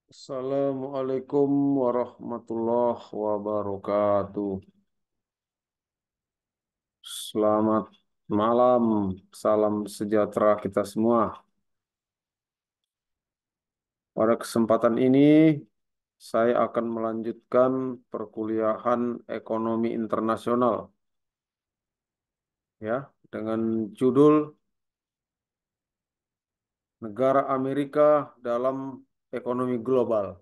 Assalamualaikum warahmatullahi wabarakatuh. Selamat malam, salam sejahtera kita semua. Pada kesempatan ini, saya akan melanjutkan perkuliahan ekonomi internasional, ya, dengan judul Negara Amerika dalam Ekonomi Global,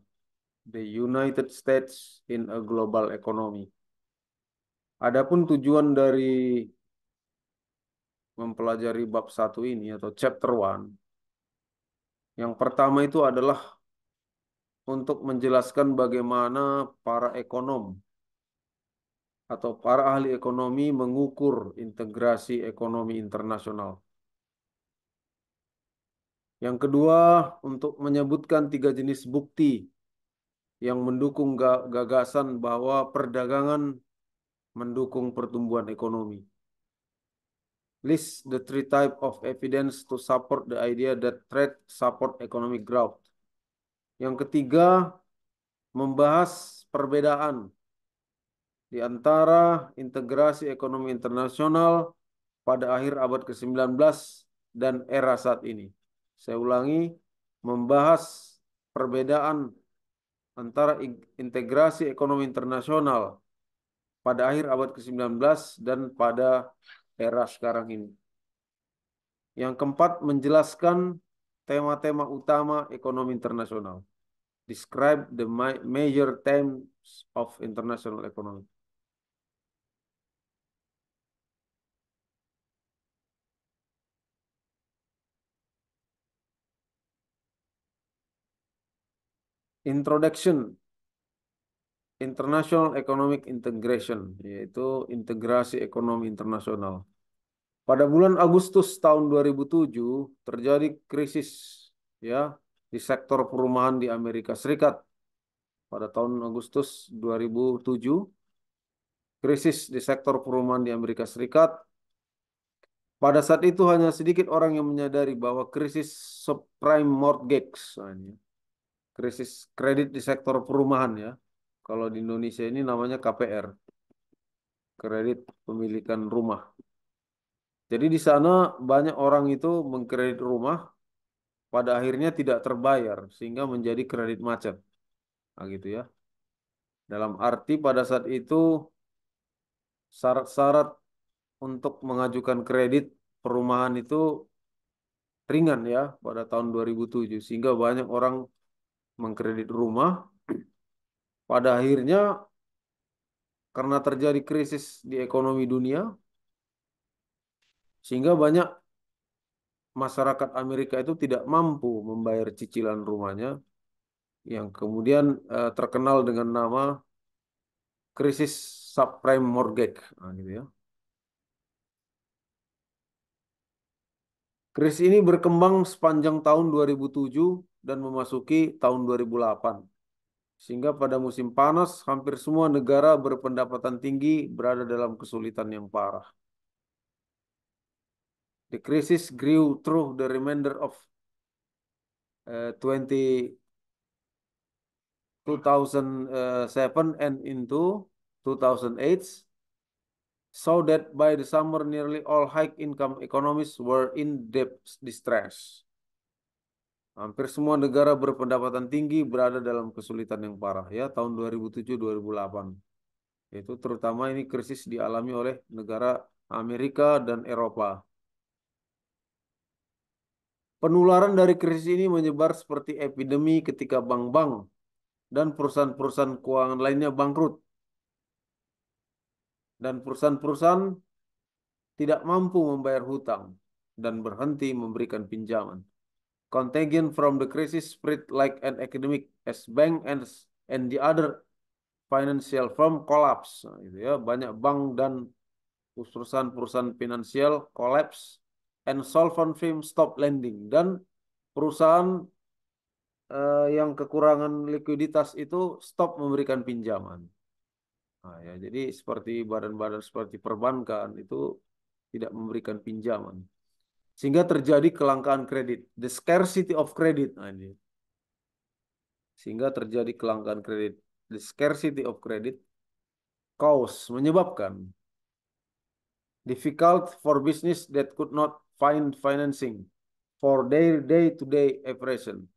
The United States in a Global Economy. Adapun tujuan dari mempelajari bab satu ini atau chapter one, yang pertama itu adalah untuk menjelaskan bagaimana para ekonom atau para ahli ekonomi mengukur integrasi ekonomi internasional. Yang kedua, untuk menyebutkan tiga jenis bukti yang mendukung gagasan bahwa perdagangan mendukung pertumbuhan ekonomi. List the three type of evidence to support the idea that trade support economic growth. Yang ketiga, membahas perbedaan di antara integrasi ekonomi internasional pada akhir abad ke-19 dan era saat ini. Saya ulangi, membahas perbedaan antara integrasi ekonomi internasional pada akhir abad ke-19 dan pada era sekarang ini. Yang keempat, menjelaskan tema-tema utama ekonomi internasional. Describe the major themes of international economy. Introduction, International Economic Integration, yaitu integrasi ekonomi internasional. Pada bulan Agustus tahun 2007 terjadi krisis, ya, di sektor perumahan di Amerika Serikat. Pada tahun Agustus 2007, krisis di sektor perumahan di Amerika Serikat. Pada saat itu hanya sedikit orang yang menyadari bahwa krisis subprime mortgage, krisis kredit di sektor perumahan, ya. Kalau di Indonesia ini namanya KPR, kredit pemilikan rumah. Jadi di sana banyak orang itu mengkredit rumah, pada akhirnya tidak terbayar sehingga menjadi kredit macet. Nah, gitu ya. Dalam arti pada saat itu syarat-syarat untuk mengajukan kredit perumahan itu ringan, ya, pada tahun 2007 sehingga banyak orang mengkredit rumah. Pada akhirnya karena terjadi krisis di ekonomi dunia sehingga banyak masyarakat Amerika itu tidak mampu membayar cicilan rumahnya yang kemudian terkenal dengan nama krisis subprime mortgage. Nah, gitu ya. Krisis ini berkembang sepanjang tahun 2007 dan memasuki tahun 2008. Sehingga pada musim panas, hampir semua negara berpendapatan tinggi berada dalam kesulitan yang parah. The crisis grew through the remainder of 2007 and into 2008, so that by the summer nearly all high-income economies were in debt distress. Hampir semua negara berpendapatan tinggi berada dalam kesulitan yang parah, ya, tahun 2007-2008. Itu terutama ini krisis dialami oleh negara Amerika dan Eropa. Penularan dari krisis ini menyebar seperti epidemi ketika bank-bank dan perusahaan-perusahaan keuangan lainnya bangkrut. Dan perusahaan-perusahaan tidak mampu membayar hutang dan berhenti memberikan pinjaman. Contagion from the crisis spread like an epidemic as bank and the other financial firm collapse. Nah, gitu ya. Banyak bank dan perusahaan-perusahaan finansial collapse and solvent firm stop lending, dan perusahaan yang kekurangan likuiditas itu stop memberikan pinjaman. Nah, ya, jadi seperti badan-badan seperti perbankan itu tidak memberikan pinjaman. Sehingga terjadi kelangkaan kredit. The scarcity of credit. Nah, ini. sehingga terjadi kelangkaan kredit. The scarcity of credit menyebabkan difficult for business that could not find financing for their day-to-day operation.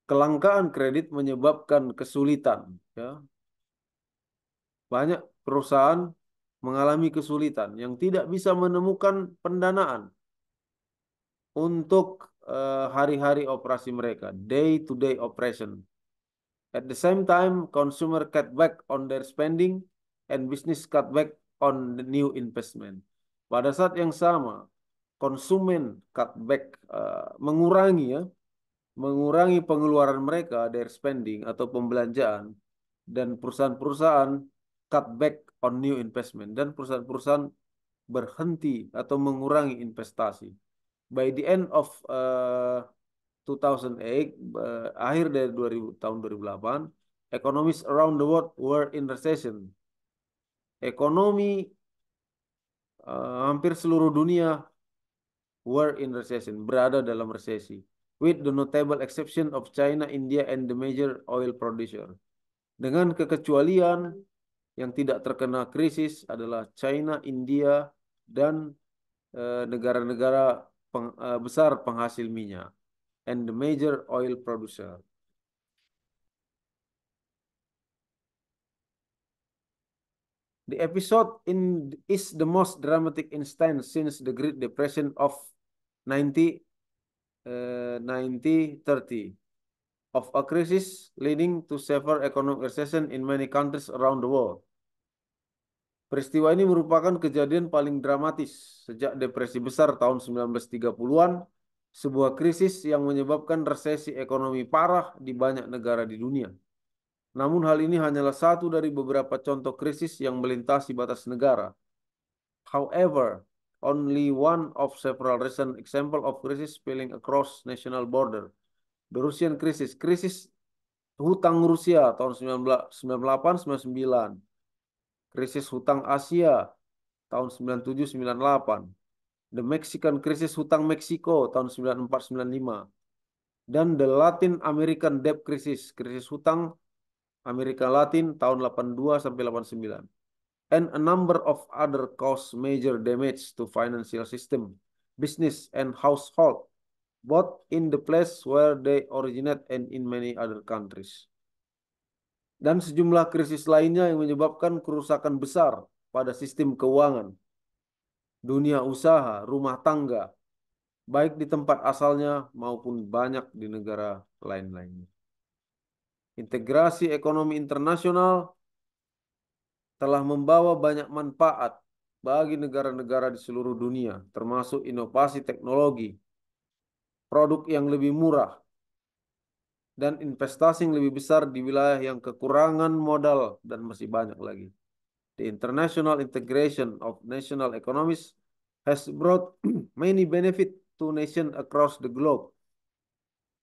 Kelangkaan kredit menyebabkan kesulitan, ya. Banyak perusahaan mengalami kesulitan yang tidak bisa menemukan pendanaan untuk hari-hari operasi mereka, day-to-day operation. At the same time, consumer cut back on their spending and business cut back on the new investment. Pada saat yang sama, konsumen cut back, mengurangi, ya, mengurangi pengeluaran mereka dari spending atau pembelanjaan, dan perusahaan-perusahaan cut back on new investment, dan perusahaan-perusahaan berhenti atau mengurangi investasi. By the end of 2008, akhir dari tahun 2008, economies around the world were in recession. Ekonomi hampir seluruh dunia were in recession, berada dalam resesi, with the notable exception of China, India, and the major oil producer. Dengan kekecualian yang tidak terkena krisis adalah China, India, dan negara-negara besar penghasil minyak, and the major oil producer. The episode is the most dramatic instance since the Great Depression of 1930, of a crisis leading to severe economic recession in many countries around the world. Peristiwa ini merupakan kejadian paling dramatis sejak Depresi Besar tahun 1930-an, sebuah krisis yang menyebabkan resesi ekonomi parah di banyak negara di dunia. Namun hal ini hanyalah satu dari beberapa contoh krisis yang melintasi batas negara. However, only one of several recent examples of crisis spilling across national border. The Russian crisis, krisis hutang Rusia tahun 1998-99, krisis hutang Asia tahun 97-98, the Mexican crisis hutang Meksiko tahun 94-95, dan the Latin American debt crisis, krisis hutang Amerika Latin tahun 82-89, and a number of other cause major damage to financial system, business, and household, both in the place where they originate and in many other countries. Dan sejumlah krisis lainnya yang menyebabkan kerusakan besar pada sistem keuangan, dunia usaha, rumah tangga, baik di tempat asalnya maupun banyak di negara lain-lainnya. Integrasi ekonomi internasional telah membawa banyak manfaat bagi negara-negara di seluruh dunia, termasuk inovasi teknologi, produk yang lebih murah, dan investasi yang lebih besar di wilayah yang kekurangan modal, dan masih banyak lagi. The international integration of national economies has brought many benefits to nations across the globe,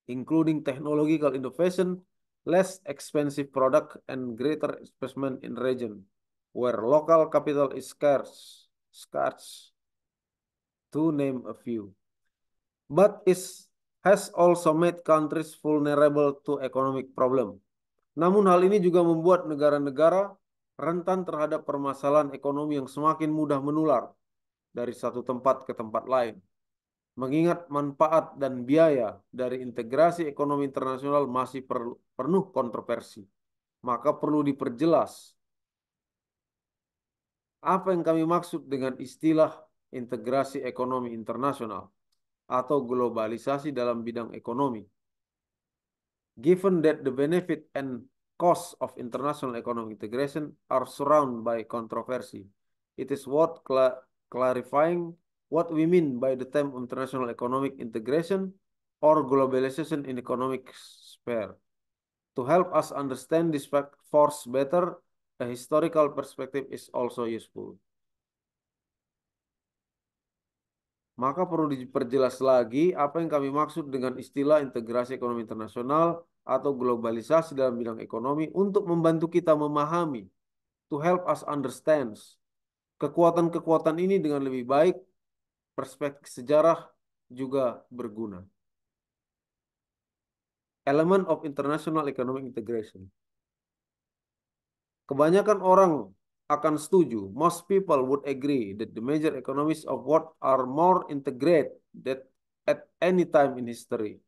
including technological innovation, less expensive product, and greater investment in region where local capital is scarce, to name a few. But it has also made countries vulnerable to economic problem. Namun hal ini juga membuat negara-negara rentan terhadap permasalahan ekonomi yang semakin mudah menular dari satu tempat ke tempat lain. Mengingat manfaat dan biaya dari integrasi ekonomi internasional masih penuh kontroversi, maka perlu diperjelas apa yang kami maksud dengan istilah integrasi ekonomi internasional atau globalisasi dalam bidang ekonomi. Given that the benefit and cost of international economic integration are surrounded by controversy, it is worth clarifying what we mean by the term international economic integration or globalization in economic sphere. To help us understand this force better, a historical perspective is also useful. Maka perlu diperjelas lagi apa yang kami maksud dengan istilah integrasi ekonomi internasional atau globalisasi dalam bidang ekonomi untuk membantu kita memahami, to help us understand, kekuatan-kekuatan ini dengan lebih baik. Perspektif sejarah juga berguna. element of international economic integration. Kebanyakan orang akan setuju. Most people would agree that the major economies of world are more integrated than at any time in history.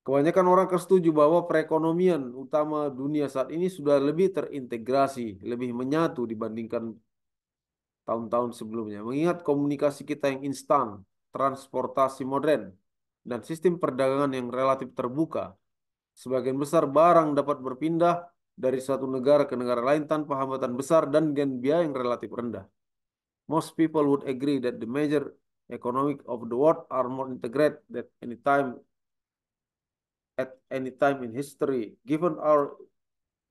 Kebanyakan orang akan setuju bahwa perekonomian utama dunia saat ini sudah lebih terintegrasi, lebih menyatu dibandingkan tahun-tahun sebelumnya. Mengingat komunikasi kita yang instan, transportasi modern, dan sistem perdagangan yang relatif terbuka, sebagian besar barang dapat berpindah dari satu negara ke negara lain tanpa hambatan besar dan dengan biaya yang relatif rendah. Most people would agree that the major economic of the world are more integrated than at any time in history, given our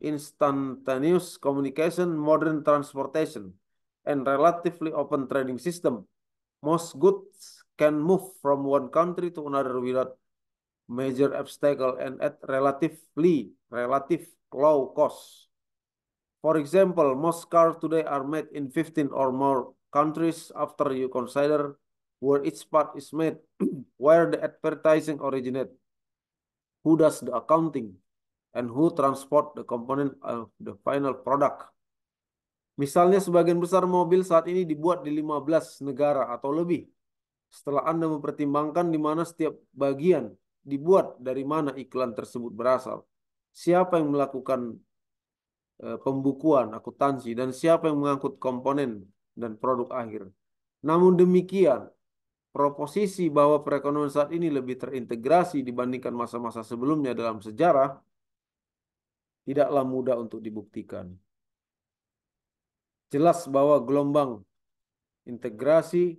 instantaneous communication, modern transportation, and relatively open trading system. Most goods can move from one country to another without major obstacle and at relative low cost. For example, most cars today are made in 15 or more countries after you consider where each part is made, where the advertising originates, who does the accounting, and who transport the component of the final product. Misalnya sebagian besar mobil saat ini dibuat di 15 negara atau lebih. Setelah Anda mempertimbangkan di mana setiap bagian dibuat, dari mana iklan tersebut berasal, siapa yang melakukan pembukuan, akuntansi, dan siapa yang mengangkut komponen dan produk akhir. Namun demikian, proposisi bahwa perekonomian saat ini lebih terintegrasi dibandingkan masa-masa sebelumnya dalam sejarah tidaklah mudah untuk dibuktikan. Jelas bahwa gelombang integrasi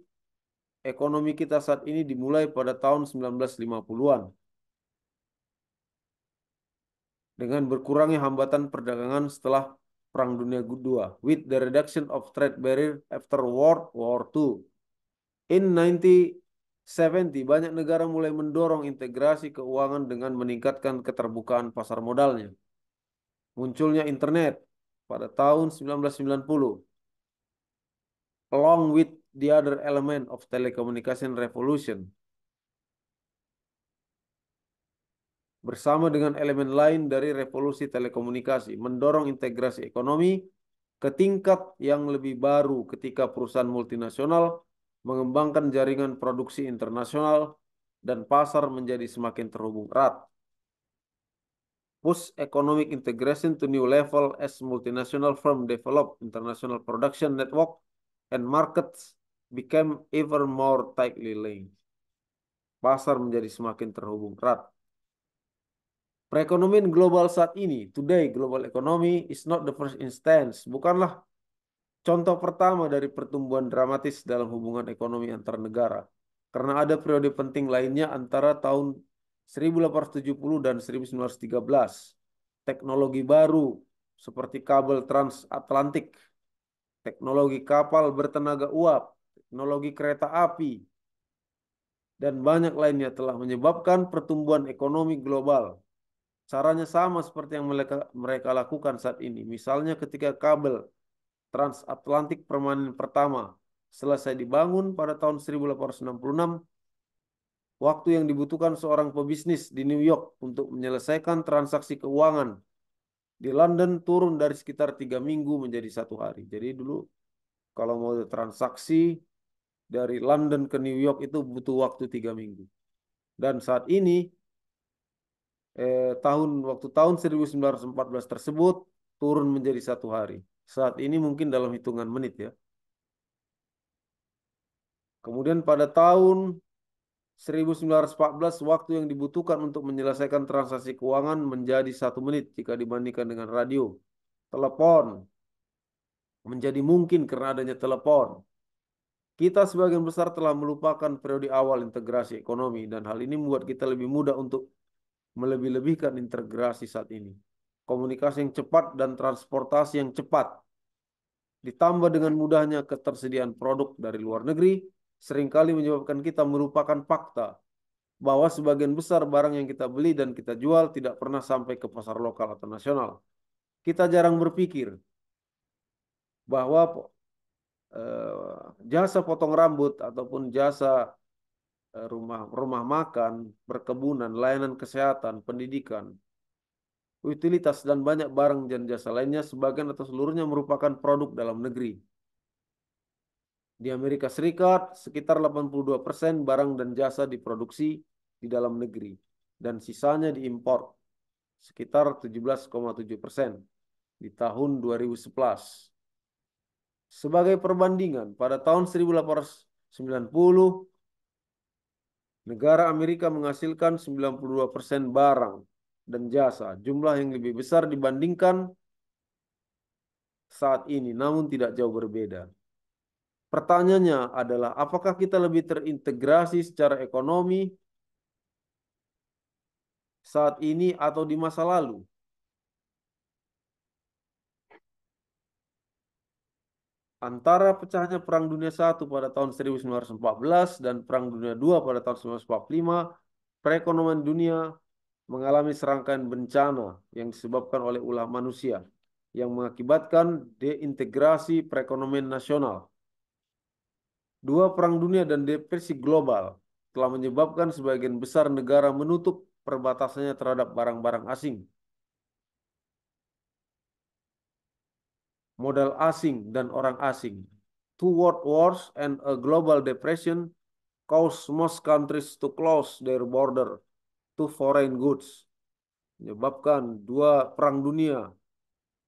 ekonomi kita saat ini dimulai pada tahun 1950-an dengan berkurangnya hambatan perdagangan setelah Perang Dunia II, with the reduction of trade barrier after World War II. In 1970, banyak negara mulai mendorong integrasi keuangan dengan meningkatkan keterbukaan pasar modalnya. Munculnya internet pada tahun 1990, along with the other element of telecommunication revolution, bersama dengan elemen lain dari revolusi telekomunikasi, mendorong integrasi ekonomi ke tingkat yang lebih baru ketika perusahaan multinasional mengembangkan jaringan produksi internasional dan pasar menjadi semakin terhubung erat. Push economic integration to new level as multinational firm develop international production network and markets became ever more tightly linked. Pasar menjadi semakin terhubung erat. Perekonomian global saat ini, today global economy is not the first instance, bukanlah contoh pertama dari pertumbuhan dramatis dalam hubungan ekonomi antar negara. Karena ada periode penting lainnya antara tahun 1870 dan 1913. Teknologi baru seperti kabel transatlantik, teknologi kapal bertenaga uap, teknologi kereta api, dan banyak lainnya telah menyebabkan pertumbuhan ekonomi global. Caranya sama seperti yang mereka lakukan saat ini. Misalnya ketika kabel transatlantik permanen pertama selesai dibangun pada tahun 1866, waktu yang dibutuhkan seorang pebisnis di New York untuk menyelesaikan transaksi keuangan di London turun dari sekitar 3 minggu menjadi 1 hari. Jadi dulu kalau mau transaksi dari London ke New York itu butuh waktu 3 minggu. Dan saat ini waktu tahun 1914 tersebut turun menjadi 1 hari. Saat ini mungkin dalam hitungan menit ya. Kemudian pada tahun 1914 waktu yang dibutuhkan untuk menyelesaikan transaksi keuangan menjadi 1 menit jika dibandingkan dengan radio. Telepon menjadi mungkin karena adanya telepon. Kita sebagian besar telah melupakan periode awal integrasi ekonomi dan hal ini membuat kita lebih mudah untuk melebih-lebihkan integrasi saat ini. Komunikasi yang cepat dan transportasi yang cepat ditambah dengan mudahnya ketersediaan produk dari luar negeri seringkali menyebabkan kita melupakan fakta bahwa sebagian besar barang yang kita beli dan kita jual tidak pernah sampai ke pasar lokal atau nasional. Kita jarang berpikir bahwa jasa potong rambut ataupun jasa rumah makan, perkebunan, layanan kesehatan, pendidikan, utilitas, dan banyak barang dan jasa lainnya, sebagian atau seluruhnya merupakan produk dalam negeri. Di Amerika Serikat, sekitar 82% barang dan jasa diproduksi di dalam negeri, dan sisanya diimpor, sekitar 17,7% di tahun 2011. Sebagai perbandingan, pada tahun 1890, negara Amerika menghasilkan 92% barang dan jasa, jumlah yang lebih besar dibandingkan saat ini, namun tidak jauh berbeda. Pertanyaannya adalah, apakah kita lebih terintegrasi secara ekonomi saat ini atau di masa lalu? Antara pecahnya Perang Dunia I pada tahun 1914 dan Perang Dunia II pada tahun 1945, perekonomian dunia mengalami serangkaian bencana yang disebabkan oleh ulah manusia yang mengakibatkan deintegrasi perekonomian nasional. Dua perang dunia dan depresi global telah menyebabkan sebagian besar negara menutup perbatasannya terhadap barang-barang asing. Modal asing dan orang asing. Two world wars and a global depression caused most countries to close their border to foreign goods. Menyebabkan dua perang dunia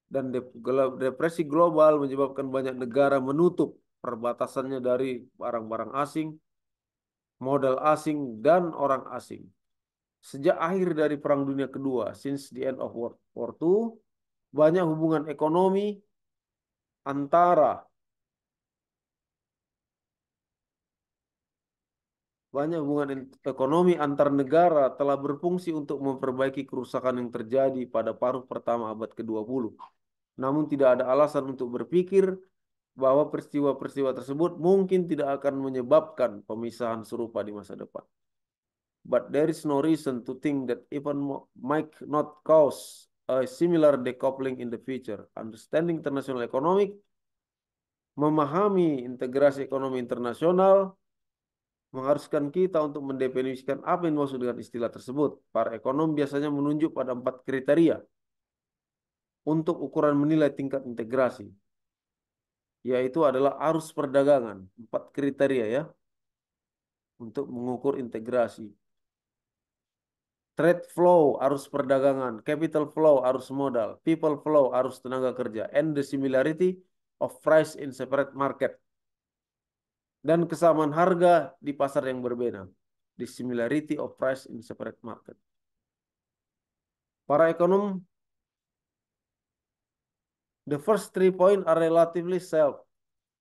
dan depresi global menyebabkan banyak negara menutup perbatasannya dari barang-barang asing, modal asing, dan orang asing. Sejak akhir dari Perang Dunia Kedua, since the end of World War II, banyak hubungan ekonomi antara banyak hubungan ekonomi antar negara telah berfungsi untuk memperbaiki kerusakan yang terjadi pada paruh pertama abad ke-20. Namun tidak ada alasan untuk berpikir bahwa peristiwa-peristiwa tersebut mungkin tidak akan menyebabkan pemisahan serupa di masa depan. But there is no reason to think that even might not cause a similar decoupling in the future. Understanding international economic, memahami integrasi ekonomi internasional, mengharuskan kita untuk mendefinisikan apa yang dimaksud dengan istilah tersebut. Para ekonom biasanya menunjuk pada 4 kriteria untuk ukuran menilai tingkat integrasi, yaitu adalah arus perdagangan. 4 kriteria ya, untuk mengukur integrasi. Trade flow, arus perdagangan. Capital flow, arus modal. People flow, arus tenaga kerja. And the similarity of price in separate market. Dan kesamaan harga di pasar yang berbeda. The similarity of price in separate market. Para ekonom, the first 3 points are relatively self.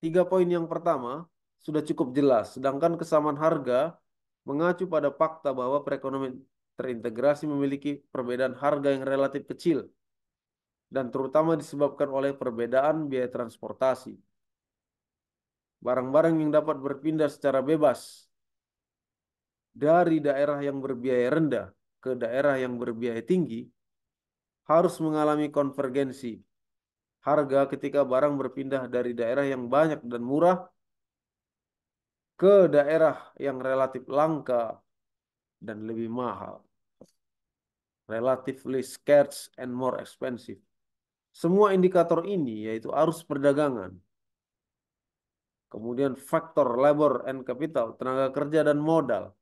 3 poin yang pertama sudah cukup jelas. Sedangkan kesamaan harga mengacu pada fakta bahwa perekonomian terintegrasi memiliki perbedaan harga yang relatif kecil dan terutama disebabkan oleh perbedaan biaya transportasi. Barang-barang yang dapat berpindah secara bebas dari daerah yang berbiaya rendah ke daerah yang berbiaya tinggi harus mengalami konvergensi harga ketika barang berpindah dari daerah yang banyak dan murah ke daerah yang relatif langka dan lebih mahal. Relatively scarce and more expensive. Semua indikator ini yaitu arus perdagangan, kemudian faktor labor and capital, tenaga kerja dan modal,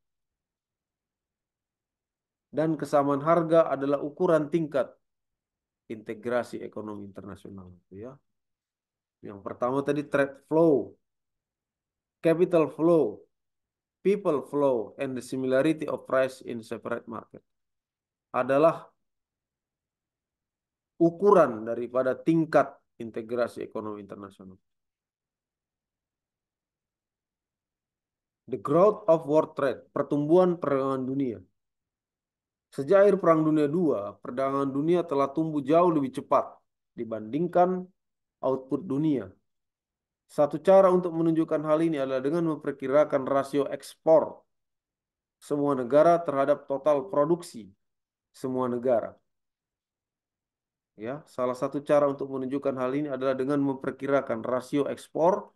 dan kesamaan harga adalah ukuran tingkat integrasi ekonomi internasional. Ya. Yang pertama tadi trade flow, capital flow, people flow, and the similarity of price in separate market adalah ukuran daripada tingkat integrasi ekonomi internasional. The growth of world trade, pertumbuhan perdagangan dunia. Sejak akhir Perang Dunia II, perdagangan dunia telah tumbuh jauh lebih cepat dibandingkan output dunia. Satu cara untuk menunjukkan hal ini adalah dengan memperkirakan rasio ekspor semua negara terhadap total produksi semua negara. Ya, salah satu cara untuk menunjukkan hal ini adalah dengan memperkirakan rasio ekspor,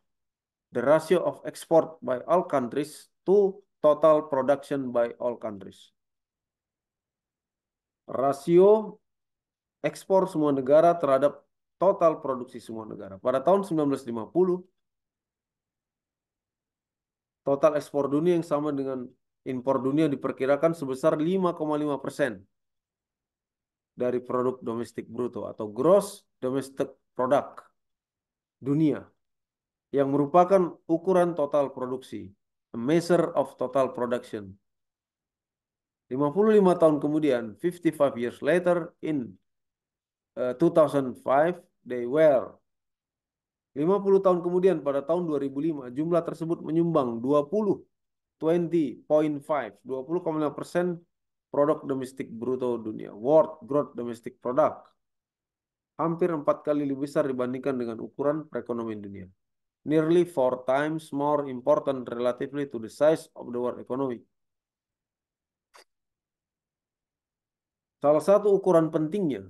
the ratio of export by all countries to total production by all countries. Rasio ekspor semua negara terhadap total produksi semua negara. Pada tahun 1950, total ekspor dunia yang sama dengan impor dunia diperkirakan sebesar 5,5% dari produk domestik bruto atau gross domestic product dunia yang merupakan ukuran total produksi, a measure of total production. 55 tahun kemudian, 55 years later in 2005, they were 50 tahun kemudian pada tahun 2005 jumlah tersebut menyumbang 20,5% produk domestik bruto dunia, world gross domestic product, hampir 4 kali lebih besar dibandingkan dengan ukuran perekonomian dunia. Nearly 4 times more important relatively to the size of the world economy. Salah satu ukuran pentingnya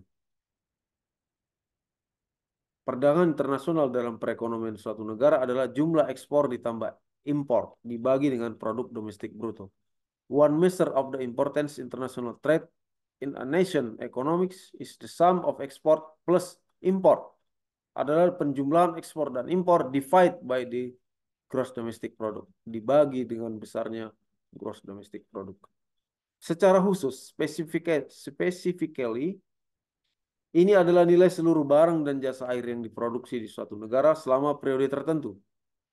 perdagangan internasional dalam perekonomian suatu negara adalah jumlah ekspor ditambah impor dibagi dengan produk domestik bruto. One measure of the importance international trade in a nation economics is the sum of export plus import. Adalah penjumlahan ekspor dan impor divide by the gross domestic product. Dibagi dengan besarnya gross domestic product. Secara khusus, specifically, ini adalah nilai seluruh barang dan jasa air yang diproduksi di suatu negara selama periode tertentu,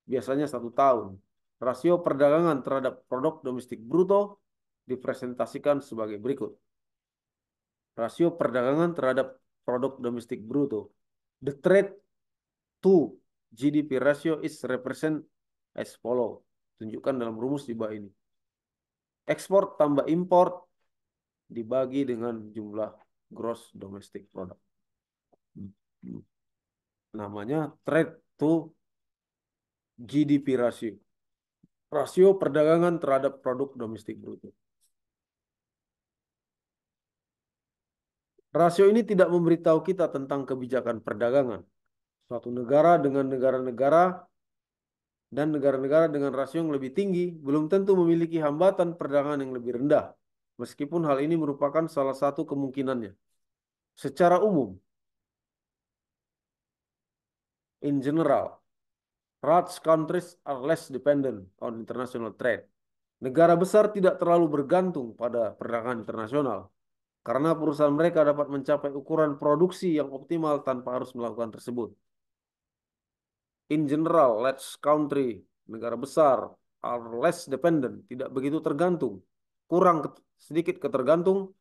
biasanya 1 tahun. Rasio perdagangan terhadap produk domestik bruto dipresentasikan sebagai berikut. Rasio perdagangan terhadap produk domestik bruto. The trade to GDP ratio is represent as follow. Tunjukkan dalam rumus di bawah ini. Ekspor tambah import dibagi dengan jumlah gross domestic product. Namanya trade to GDP ratio. Rasio perdagangan terhadap produk domestik bruto. Rasio ini tidak memberitahu kita tentang kebijakan perdagangan. Suatu negara dengan negara-negara dan negara-negara dengan rasio yang lebih tinggi belum tentu memiliki hambatan perdagangan yang lebih rendah, meskipun hal ini merupakan salah satu kemungkinannya. Secara umum, in general, rich countries are less dependent on international trade. Negara besar tidak terlalu bergantung pada perdagangan internasional, karena perusahaan mereka dapat mencapai ukuran produksi yang optimal tanpa harus melakukan tersebut. In general, large country, negara besar, are less dependent, tidak begitu tergantung, sedikit ketergantung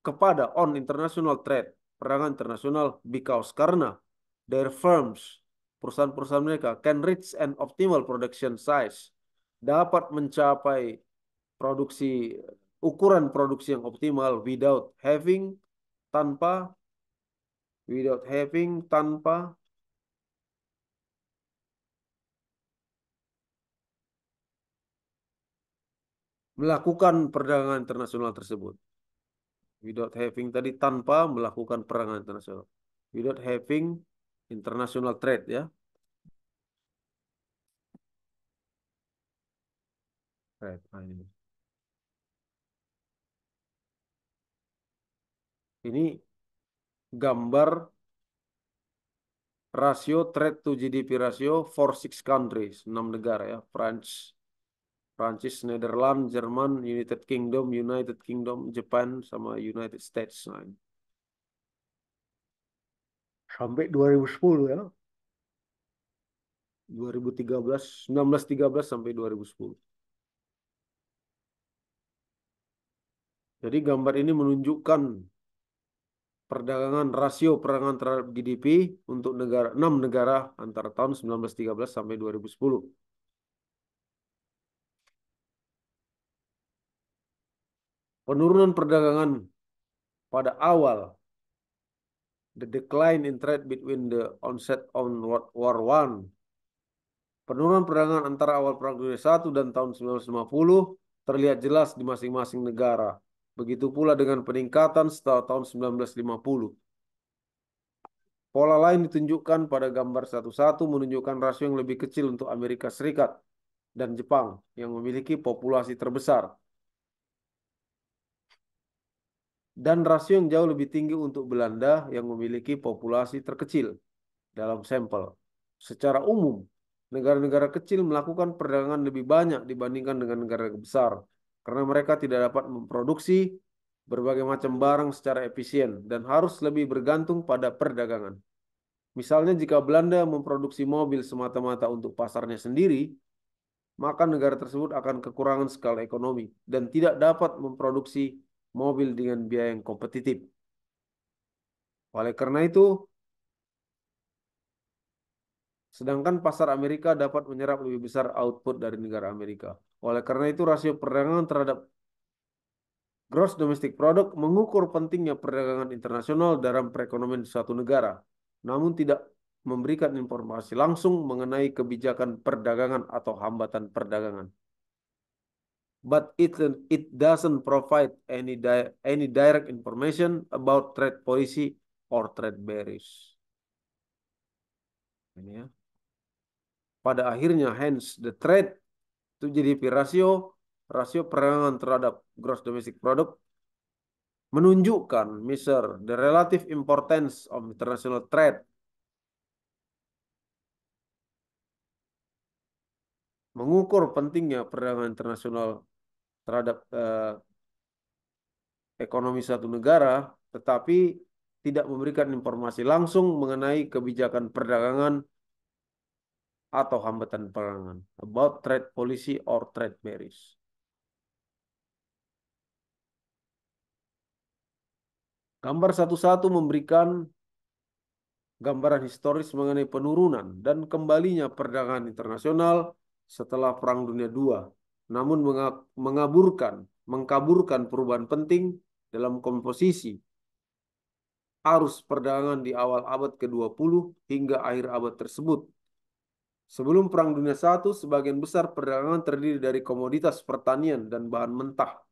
kepada on international trade, perdagangan internasional, because karena their firms, perusahaan-perusahaan mereka, can reach an optimal production size, dapat mencapai ukuran produksi yang optimal tanpa melakukan perdagangan internasional tersebut. Without having tadi tanpa melakukan perdagangan internasional. Without having international trade ya. Trade. Ini gambar rasio trade to GDP ratio for 6 countries, 6 negara ya. Prancis, Netherlands, Jerman, United Kingdom, Japan, sama United States. Nah, sampai 2010 ya. 1913 sampai 2010. Jadi gambar ini menunjukkan rasio perdagangan terhadap GDP untuk 6 negara antara tahun 1913 sampai 2010. Penurunan perdagangan pada awal, the decline in trade between the onset of World War I. Penurunan perdagangan antara awal Perang Dunia I dan tahun 1950 terlihat jelas di masing-masing negara. Begitu pula dengan peningkatan setelah tahun 1950. Pola lain ditunjukkan pada gambar 1.1 menunjukkan rasio yang lebih kecil untuk Amerika Serikat. dan Jepang yang memiliki populasi terbesar, dan rasio yang jauh lebih tinggi untuk Belanda yang memiliki populasi terkecil dalam sampel. Secara umum, negara-negara kecil melakukan perdagangan lebih banyak dibandingkan dengan negara besar karena mereka tidak dapat memproduksi berbagai macam barang secara efisien dan harus lebih bergantung pada perdagangan. Misalnya jika Belanda memproduksi mobil semata-mata untuk pasarnya sendiri, maka negara tersebut akan kekurangan skala ekonomi dan tidak dapat memproduksi mobil dengan biaya yang kompetitif. Oleh karena itu, sedangkan pasar Amerika dapat menyerap lebih besar output dari negara Amerika. Oleh karena itu, rasio perdagangan terhadap gross domestic product mengukur pentingnya perdagangan internasional dalam perekonomian suatu negara, namun tidak memberikan informasi langsung mengenai kebijakan perdagangan atau hambatan perdagangan. But it doesn't provide any direct information about trade policy or trade barriers. Ini ya. Pada akhirnya, hence the trade to GDP rasio, rasio perdagangan terhadap gross domestic product menunjukkan measure the relative importance of international trade, mengukur pentingnya perdagangan internasional terhadap ekonomi suatu negara, tetapi tidak memberikan informasi langsung mengenai kebijakan perdagangan atau hambatan perdagangan, about trade policy or trade barriers. Gambar 1-1 memberikan gambaran historis mengenai penurunan dan kembalinya perdagangan internasional setelah Perang Dunia II, namun mengkaburkan perubahan penting dalam komposisi arus perdagangan di awal abad ke-20 hingga akhir abad tersebut. Sebelum Perang Dunia I, sebagian besar perdagangan terdiri dari komoditas pertanian dan bahan mentah.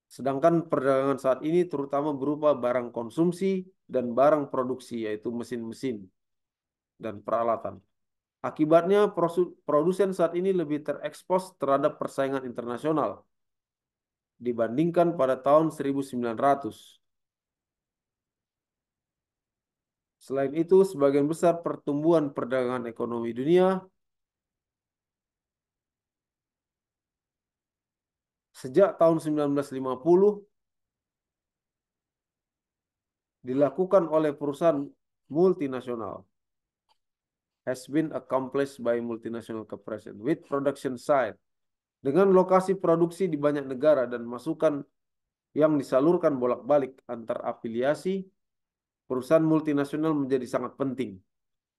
Sedangkan perdagangan saat ini terutama berupa barang konsumsi dan barang produksi, yaitu mesin-mesin dan peralatan. Akibatnya, produsen saat ini lebih terekspos terhadap persaingan internasional dibandingkan pada tahun 1900. Selain itu, sebagian besar pertumbuhan perdagangan ekonomi dunia sejak tahun 1950 dilakukan oleh perusahaan multinasional, has been accomplished by multinational corporation with production site, dengan lokasi produksi di banyak negara dan masukan yang disalurkan bolak-balik antar afiliasi, perusahaan multinasional menjadi sangat penting.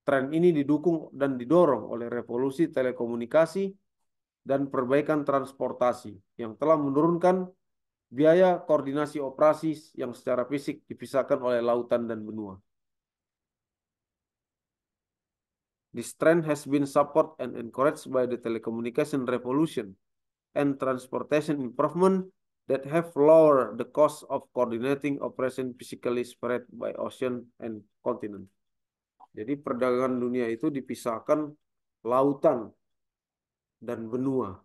Tren ini didukung dan didorong oleh revolusi telekomunikasi dan perbaikan transportasi yang telah menurunkan biaya koordinasi operasi yang secara fisik dipisahkan oleh lautan dan benua. This trend has been supported and encouraged by the telecommunication revolution and transportation improvement that have lowered the cost of coordinating operation physically spread by ocean and continent. Jadi perdagangan dunia itu dipisahkan lautan dan benua.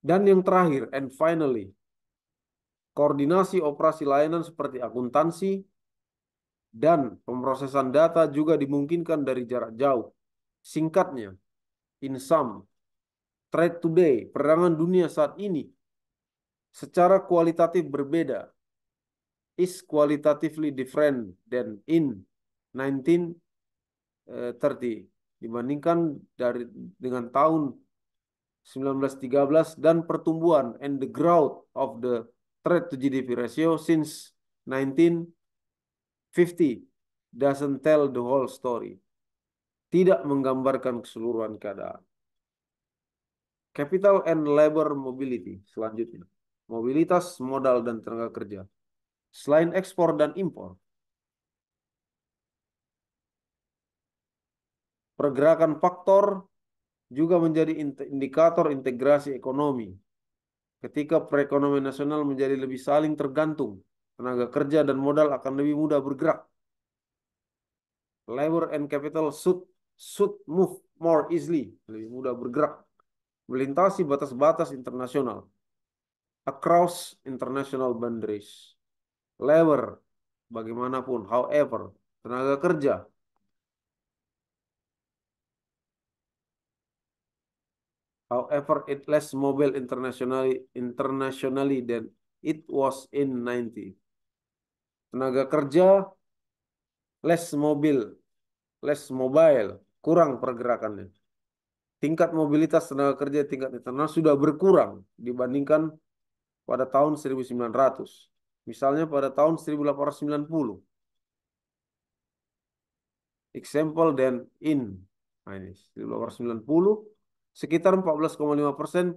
Dan yang terakhir, and finally, koordinasi operasi layanan seperti akuntansi dan pemrosesan data juga dimungkinkan dari jarak jauh. Singkatnya, in sum, trade today, perdagangan dunia saat ini, secara kualitatif berbeda, is qualitatively different than in 1930, dibandingkan dengan tahun 1913, dan pertumbuhan and the growth of the trade to GDP ratio since 1950 doesn't tell the whole story. Tidak menggambarkan keseluruhan keadaan. Capital and labor mobility selanjutnya. Mobilitas modal dan tenaga kerja. Selain ekspor dan impor, pergerakan faktor juga menjadi indikator integrasi ekonomi. Ketika perekonomian nasional menjadi lebih saling tergantung, tenaga kerja dan modal akan lebih mudah bergerak. Labor and capital should move more easily, lebih mudah bergerak, melintasi batas-batas internasional, across international boundaries. Labor, bagaimanapun, however, tenaga kerja, however, it less mobile internationally than it was in 90. Tenaga kerja less mobile, kurang pergerakannya. Tingkat mobilitas tenaga kerja tingkat internasional sudah berkurang dibandingkan pada tahun 1900. Misalnya pada tahun 1890. Example dan in. Nah, ini 1890 sekitar 14,5%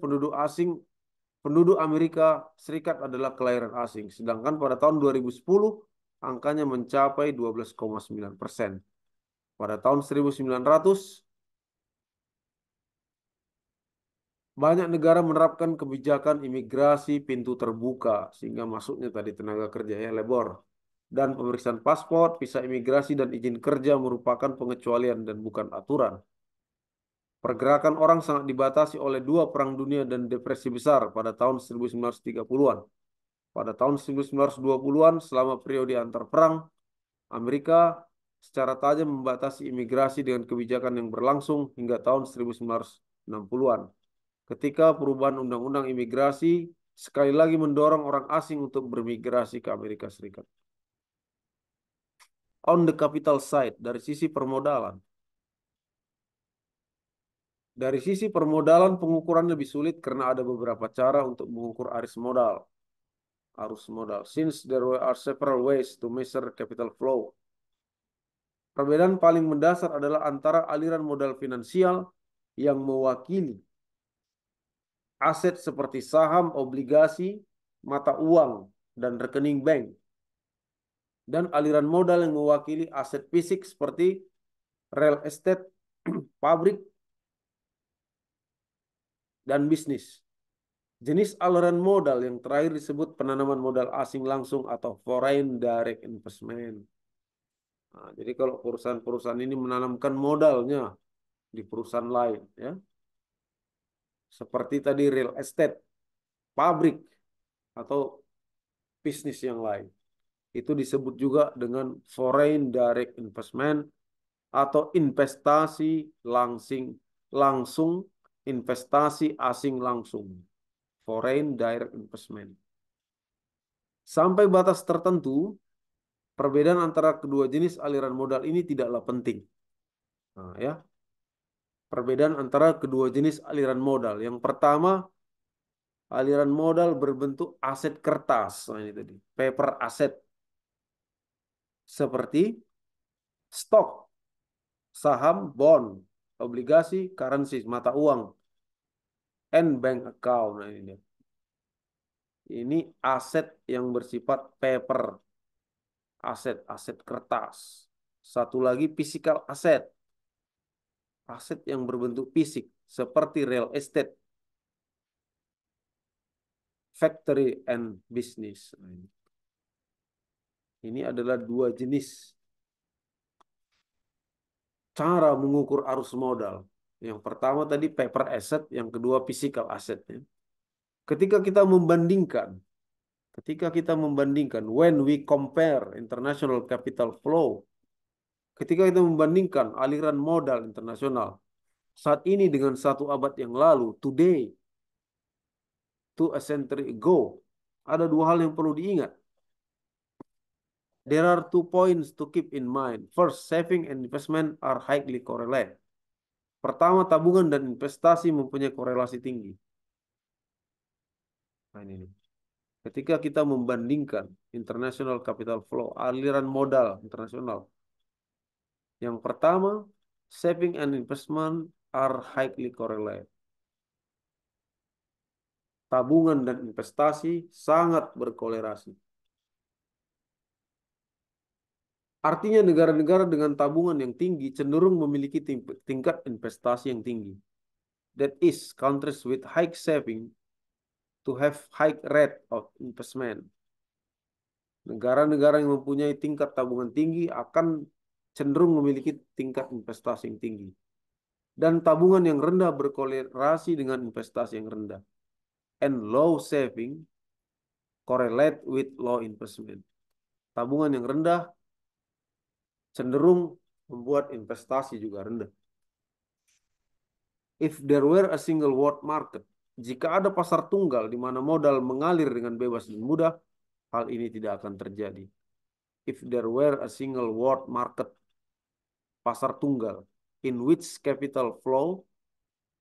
penduduk Amerika Serikat adalah kelahiran asing, sedangkan pada tahun 2010 angkanya mencapai 12,9%. Pada tahun 1900 banyak negara menerapkan kebijakan imigrasi pintu terbuka sehingga masuknya tadi tenaga kerja ya labor dan pemeriksaan paspor, visa imigrasi dan izin kerja merupakan pengecualian dan bukan aturan. Pergerakan orang sangat dibatasi oleh dua perang dunia dan depresi besar pada tahun 1930-an. Pada tahun 1920-an selama periode antar perang, Amerika secara tajam membatasi imigrasi dengan kebijakan yang berlangsung hingga tahun 1960-an. Ketika perubahan undang-undang imigrasi sekali lagi mendorong orang asing untuk bermigrasi ke Amerika Serikat. On the capital side, dari sisi permodalan. Dari sisi permodalan, pengukuran lebih sulit karena ada beberapa cara untuk mengukur arus modal. Since there are several ways to measure capital flow. Perbedaan paling mendasar adalah antara aliran modal finansial yang mewakili aset seperti saham, obligasi, mata uang, dan rekening bank. Dan aliran modal yang mewakili aset fisik seperti real estate, pabrik, dan bisnis. Jenis aliran modal yang terakhir disebut penanaman modal asing langsung atau foreign direct investment. Nah, jadi kalau perusahaan-perusahaan ini menanamkan modalnya di perusahaan lain, ya, seperti tadi real estate, pabrik, atau bisnis yang lain. Itu disebut juga dengan foreign direct investment atau langsung, investasi asing langsung. Foreign direct investment. Sampai batas tertentu, perbedaan antara kedua jenis aliran modal ini tidaklah penting. Nah, ya. Perbedaan antara kedua jenis aliran modal. Yang pertama, aliran modal berbentuk aset kertas. Nah, ini tadi, paper asset. Seperti stok, saham, bond, obligasi, currency, mata uang, and bank account. Nah, ini dia. Ini aset yang bersifat paper, aset kertas. Satu lagi physical asset, aset yang berbentuk fisik seperti real estate, factory and business. Ini adalah dua jenis cara mengukur arus modal. Yang pertama tadi paper asset, yang kedua physical asset. Ketika kita membandingkan, when we compare international capital flow, ketika kita membandingkan aliran modal internasional saat ini dengan satu abad yang lalu, today, to a century ago, ada dua hal yang perlu diingat. There are 2 points to keep in mind. First, saving and investment are highly correlated. Pertama, tabungan dan investasi mempunyai korelasi tinggi. Nah, ini. Ketika kita membandingkan international capital flow, aliran modal internasional. Yang pertama, saving and investment are highly correlated. Tabungan dan investasi sangat berkolerasi. Artinya negara-negara dengan tabungan yang tinggi cenderung memiliki tingkat investasi yang tinggi. That is, countries with high saving to have high rate of investment. Negara-negara yang mempunyai tingkat tabungan tinggi akan cenderung memiliki tingkat investasi yang tinggi. Dan tabungan yang rendah berkorelasi dengan investasi yang rendah. And low saving correlate with low investment. Tabungan yang rendah cenderung membuat investasi juga rendah. If there were a single world market, jika ada pasar tunggal di mana modal mengalir dengan bebas dan mudah, hal ini tidak akan terjadi. If there were a single world market, pasar tunggal, in which capital flow,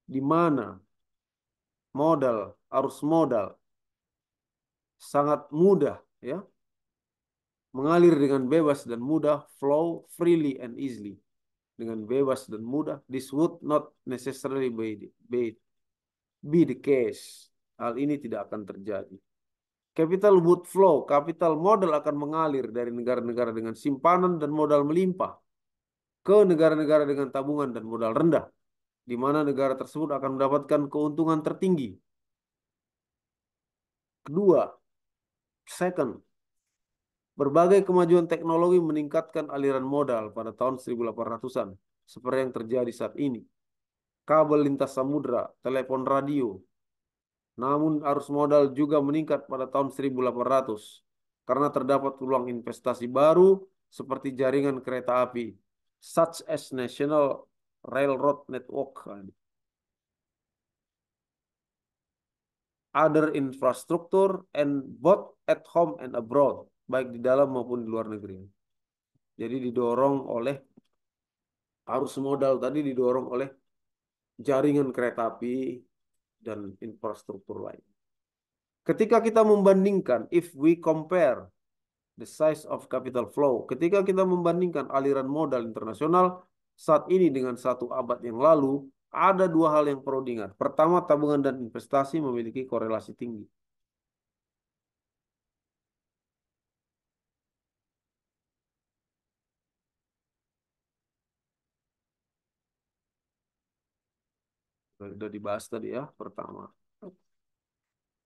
di mana modal, arus modal sangat mudah, ya, mengalir dengan bebas dan mudah, flow freely and easily, dengan bebas dan mudah, this would not necessarily be the case. Hal ini tidak akan terjadi. Capital would flow, kapital modal akan mengalir dari negara-negara dengan simpanan dan modal melimpah ke negara-negara dengan tabungan dan modal rendah, di mana negara tersebut akan mendapatkan keuntungan tertinggi. Kedua, second, berbagai kemajuan teknologi meningkatkan aliran modal pada tahun 1800-an, seperti yang terjadi saat ini. Kabel lintas samudra, telepon radio. Namun arus modal juga meningkat pada tahun 1800 karena terdapat peluang investasi baru seperti jaringan kereta api, such as National Railroad Network, other infrastructure, and both at home and abroad, baik di dalam maupun di luar negeri. Jadi didorong oleh arus modal tadi, didorong oleh jaringan kereta api dan infrastruktur lain. Ketika kita membandingkan, if we compare the size of capital flow, ketika kita membandingkan aliran modal internasional saat ini dengan 1 abad yang lalu, ada 2 hal yang perlu diingat. Pertama, tabungan dan investasi memiliki korelasi tinggi. Sudah dibahas tadi ya, pertama.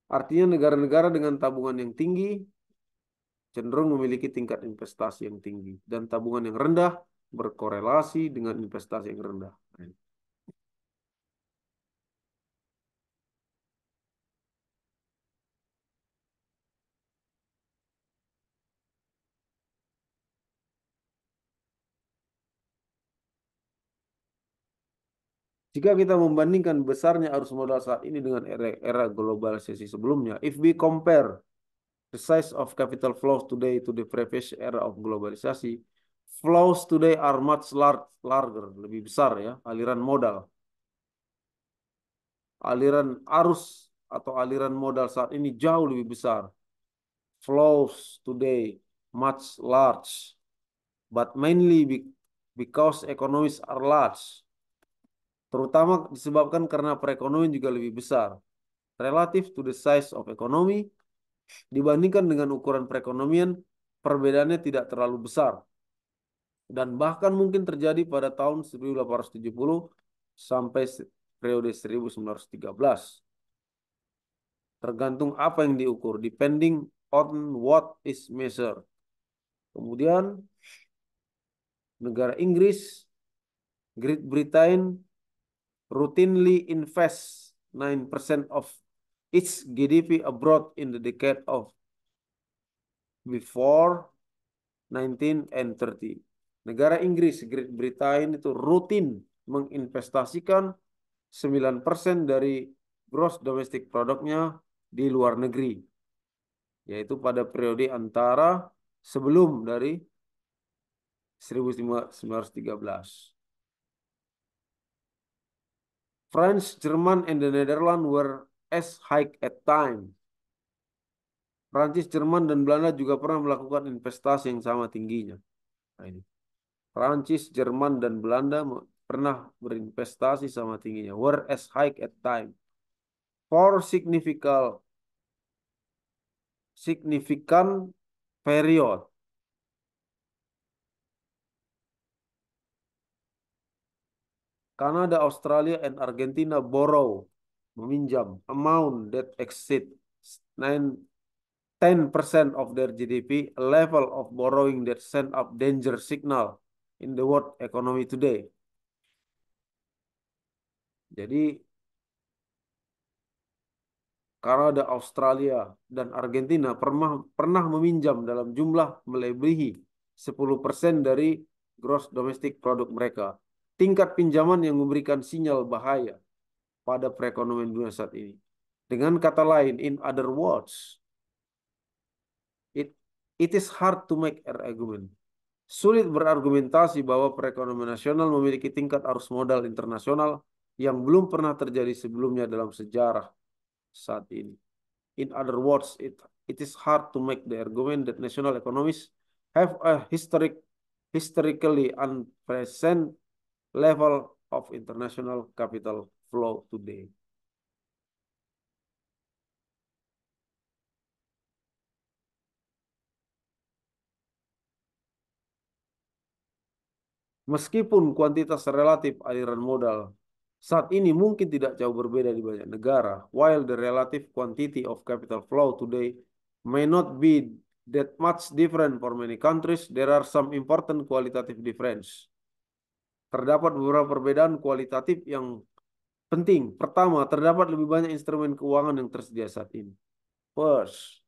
Artinya negara-negara dengan tabungan yang tinggi cenderung memiliki tingkat investasi yang tinggi. Dan tabungan yang rendah berkorelasi dengan investasi yang rendah. Jika kita membandingkan besarnya arus modal saat ini dengan era globalisasi sebelumnya, if we compare the size of capital flows today to the previous era of globalisasi, flows today are much larger, lebih besar ya, aliran modal. Aliran arus atau aliran modal saat ini jauh lebih besar. Flows today much large, but mainly because economies are large. Terutama disebabkan karena perekonomian juga lebih besar. Relative to the size of economy, dibandingkan dengan ukuran perekonomian, perbedaannya tidak terlalu besar. Dan bahkan mungkin terjadi pada tahun 1870 sampai periode 1913. Tergantung apa yang diukur, depending on what is measured. Kemudian negara Inggris, Great Britain routinely invest 9% of its GDP abroad in the decade of before 1930. Negara Inggris, Great Britain itu rutin menginvestasikan 9% dari gross domestic produknya di luar negeri, yaitu pada periode antara sebelum dari 1913. France, Jerman, and the Netherlands were as high at time. Prancis, Jerman, dan Belanda juga pernah melakukan investasi yang sama tingginya. Nah, ini. Prancis, Jerman, dan Belanda pernah berinvestasi sama tingginya. Were as high at time. For significant period. Kanada, Australia, and Argentina borrow, meminjam, amount that exceed 10% of their GDP, a level of borrowing that send up danger signal in the world economy today. Jadi Kanada, Australia, dan Argentina pernah meminjam dalam jumlah melebihi 10% dari gross domestic product mereka. Tingkat pinjaman yang memberikan sinyal bahaya pada perekonomian dunia saat ini. Dengan kata lain, in other words, it, it is hard to make an argument. Sulit berargumentasi bahwa perekonomian nasional memiliki tingkat arus modal internasional yang belum pernah terjadi sebelumnya dalam sejarah saat ini. In other words, it is hard to make the argument that national economies have a historically unprecedented level of international capital flow today. Meskipun kuantitas relatif aliran modal saat ini mungkin tidak jauh berbeda di banyak negara, while the relative quantity of capital flow today may not be that much different for many countries, there are some important qualitative difference. Terdapat beberapa perbedaan kualitatif yang penting. Pertama, terdapat lebih banyak instrumen keuangan yang tersedia saat ini. First,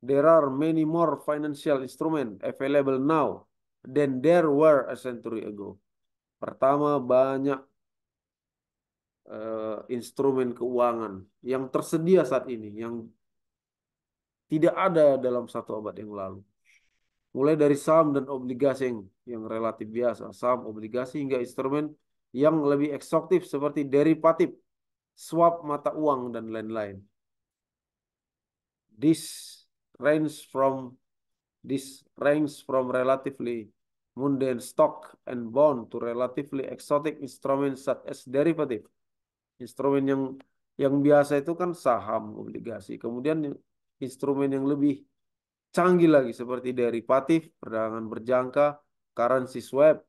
there are many more financial instruments available now than there were a century ago. Pertama, banyak instrumen keuangan yang tersedia saat ini, yang tidak ada dalam satu abad yang lalu. Mulai dari saham dan obligasi yang relatif biasa, saham, obligasi, hingga instrumen yang lebih eksotik seperti derivatif, swap mata uang, dan lain-lain. This range from this range from relatively mundane stock and bond to relatively exotic instruments such as derivative. Instrumen yang biasa itu kan saham, obligasi. Kemudian instrumen yang lebih canggih lagi seperti derivatif, perdagangan berjangka, currency swap,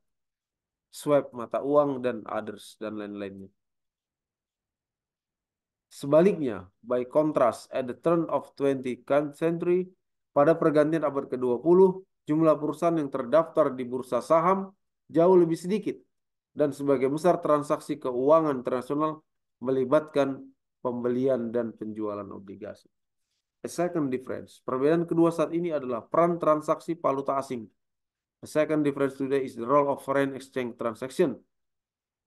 swap mata uang, dan others, dan lain-lainnya. Sebaliknya, by contrast, at the turn of 20th century, pada pergantian abad ke-20, jumlah perusahaan yang terdaftar di bursa saham jauh lebih sedikit, dan sebagian besar transaksi keuangan internasional melibatkan pembelian dan penjualan obligasi. A second difference, perbedaan kedua saat ini adalah peran transaksi valuta asing. A second difference today is the role of foreign exchange transaction.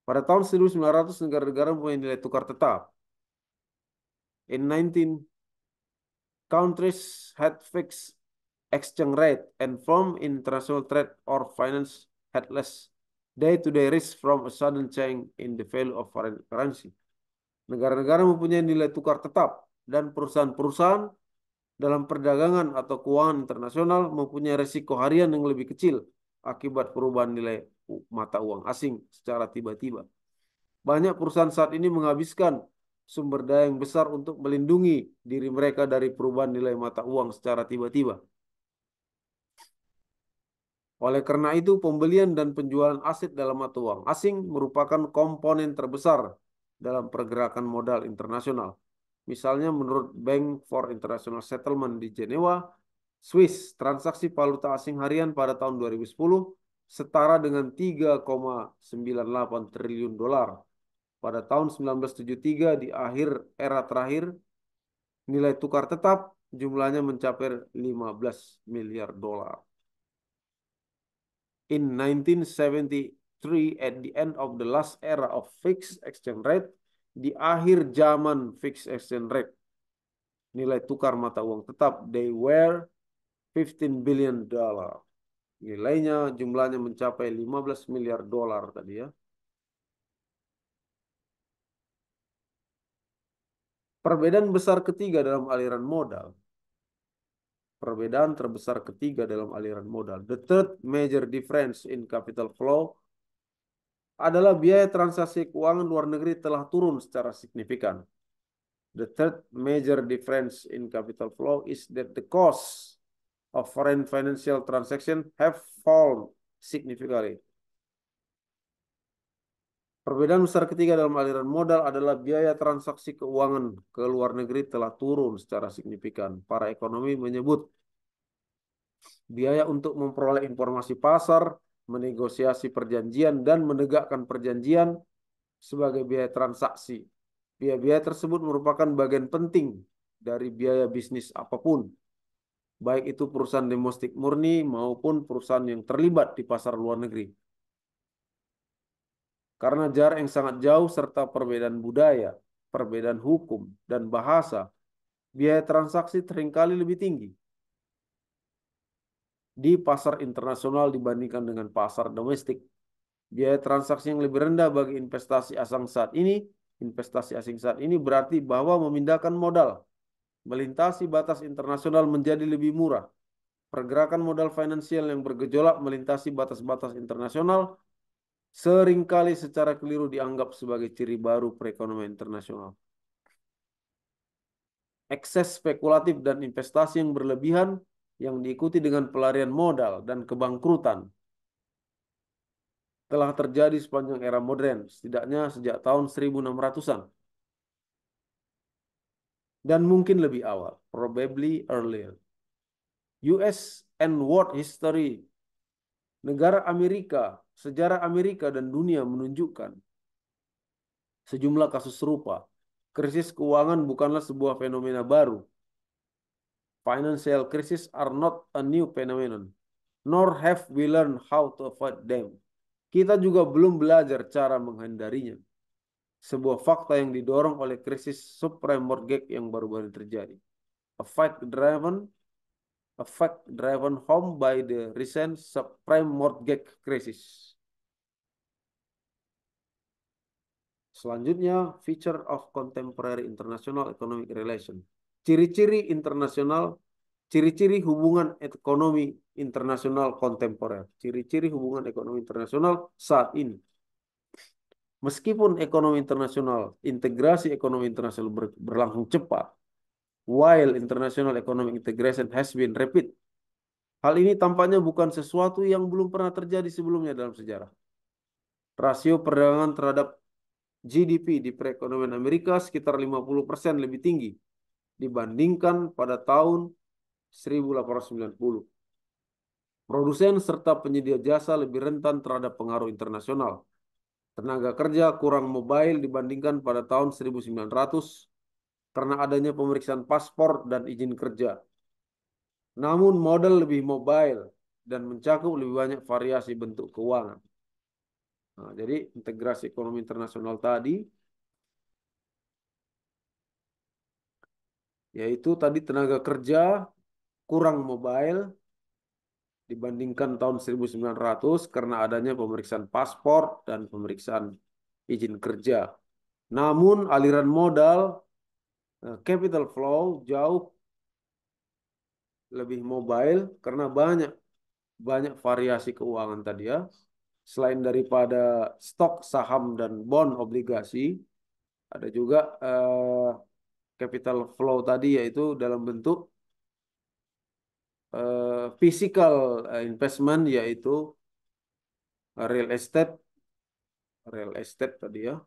Pada tahun 1900, negara-negara mempunyai nilai tukar tetap. In 19 countries had fixed exchange rate and firm international trade or finance had less day-to-day risk from a sudden change in the value of foreign currency. Negara-negara mempunyai nilai tukar tetap dan perusahaan-perusahaan dalam perdagangan atau keuangan internasional mempunyai risiko harian yang lebih kecil akibat perubahan nilai mata uang asing secara tiba-tiba. Banyak perusahaan saat ini menghabiskan sumber daya yang besar untuk melindungi diri mereka dari perubahan nilai mata uang secara tiba-tiba. Oleh karena itu, pembelian dan penjualan aset dalam mata uang asing merupakan komponen terbesar dalam pergerakan modal internasional. Misalnya, menurut Bank for International Settlement di Jenewa, Swiss, transaksi valuta asing harian pada tahun 2010 setara dengan 3,98 triliun dolar. Pada tahun 1973, di akhir era terakhir, nilai tukar tetap jumlahnya mencapai 15 miliar dolar. In 1973, at the end of the last era of fixed exchange rate, di akhir zaman fixed exchange rate, nilai tukar mata uang tetap, they were 15 billion dollar. Nilainya, jumlahnya mencapai 15 miliar dolar tadi ya. Perbedaan besar ketiga dalam aliran modal. Perbedaan terbesar ketiga dalam aliran modal. The third major difference in capital flow adalah biaya transaksi keuangan luar negeri telah turun secara signifikan. The third major difference in capital flow is that the cost of foreign financial transaction have fallen significantly. Perbedaan besar ketiga dalam aliran modal adalah biaya transaksi keuangan ke luar negeri telah turun secara signifikan. Para ekonomi menyebut biaya untuk memperoleh informasi pasar menegosiasi perjanjian, dan menegakkan perjanjian sebagai biaya transaksi. Biaya-biaya tersebut merupakan bagian penting dari biaya bisnis apapun, baik itu perusahaan domestik murni maupun perusahaan yang terlibat di pasar luar negeri. Karena jarak yang sangat jauh serta perbedaan budaya, perbedaan hukum, dan bahasa, biaya transaksi seringkali lebih tinggi di pasar internasional dibandingkan dengan pasar domestik. Biaya transaksi yang lebih rendah bagi investasi asing saat ini berarti bahwa memindahkan modal melintasi batas internasional menjadi lebih murah. Pergerakan modal finansial yang bergejolak melintasi batas-batas internasional seringkali secara keliru dianggap sebagai ciri baru perekonomian internasional. Ekses spekulatif dan investasi yang berlebihan yang diikuti dengan pelarian modal dan kebangkrutan telah terjadi sepanjang era modern, setidaknya sejak tahun 1600-an. Dan mungkin lebih awal, probably earlier. US and world history, negara Amerika, sejarah Amerika dan dunia menunjukkan sejumlah kasus serupa. Krisis keuangan bukanlah sebuah fenomena baru. Financial crises are not a new phenomenon, nor have we learned how to avoid them. Kita juga belum belajar cara menghindarinya. Sebuah fakta yang didorong oleh krisis subprime mortgage yang baru-baru terjadi. A fact driven home by the recent subprime mortgage crisis. Selanjutnya, feature of contemporary international economic relation. Ciri-ciri internasional, ciri-ciri hubungan ekonomi internasional kontemporer. Ciri-ciri hubungan ekonomi internasional saat ini. Meskipun ekonomi internasional, integrasi ekonomi internasional berlangsung cepat, while international economic integration has been rapid, hal ini tampaknya bukan sesuatu yang belum pernah terjadi sebelumnya dalam sejarah. Rasio perdagangan terhadap GDP di perekonomian Amerika sekitar 50% lebih tinggi dibandingkan pada tahun 1890. Produsen serta penyedia jasa lebih rentan terhadap pengaruh internasional. Tenaga kerja kurang mobile dibandingkan pada tahun 1900 karena adanya pemeriksaan paspor dan izin kerja. Namun modal lebih mobile dan mencakup lebih banyak variasi bentuk keuangan. Nah, jadi integrasi ekonomi internasional tadi, yaitu tadi tenaga kerja kurang mobile dibandingkan tahun 1900 karena adanya pemeriksaan paspor dan pemeriksaan izin kerja. Namun aliran modal, capital flow jauh lebih mobile karena banyak variasi keuangan tadi ya. Selain daripada stok saham dan bond obligasi, ada juga capital flow tadi yaitu dalam bentuk physical investment yaitu real estate, tadi ya,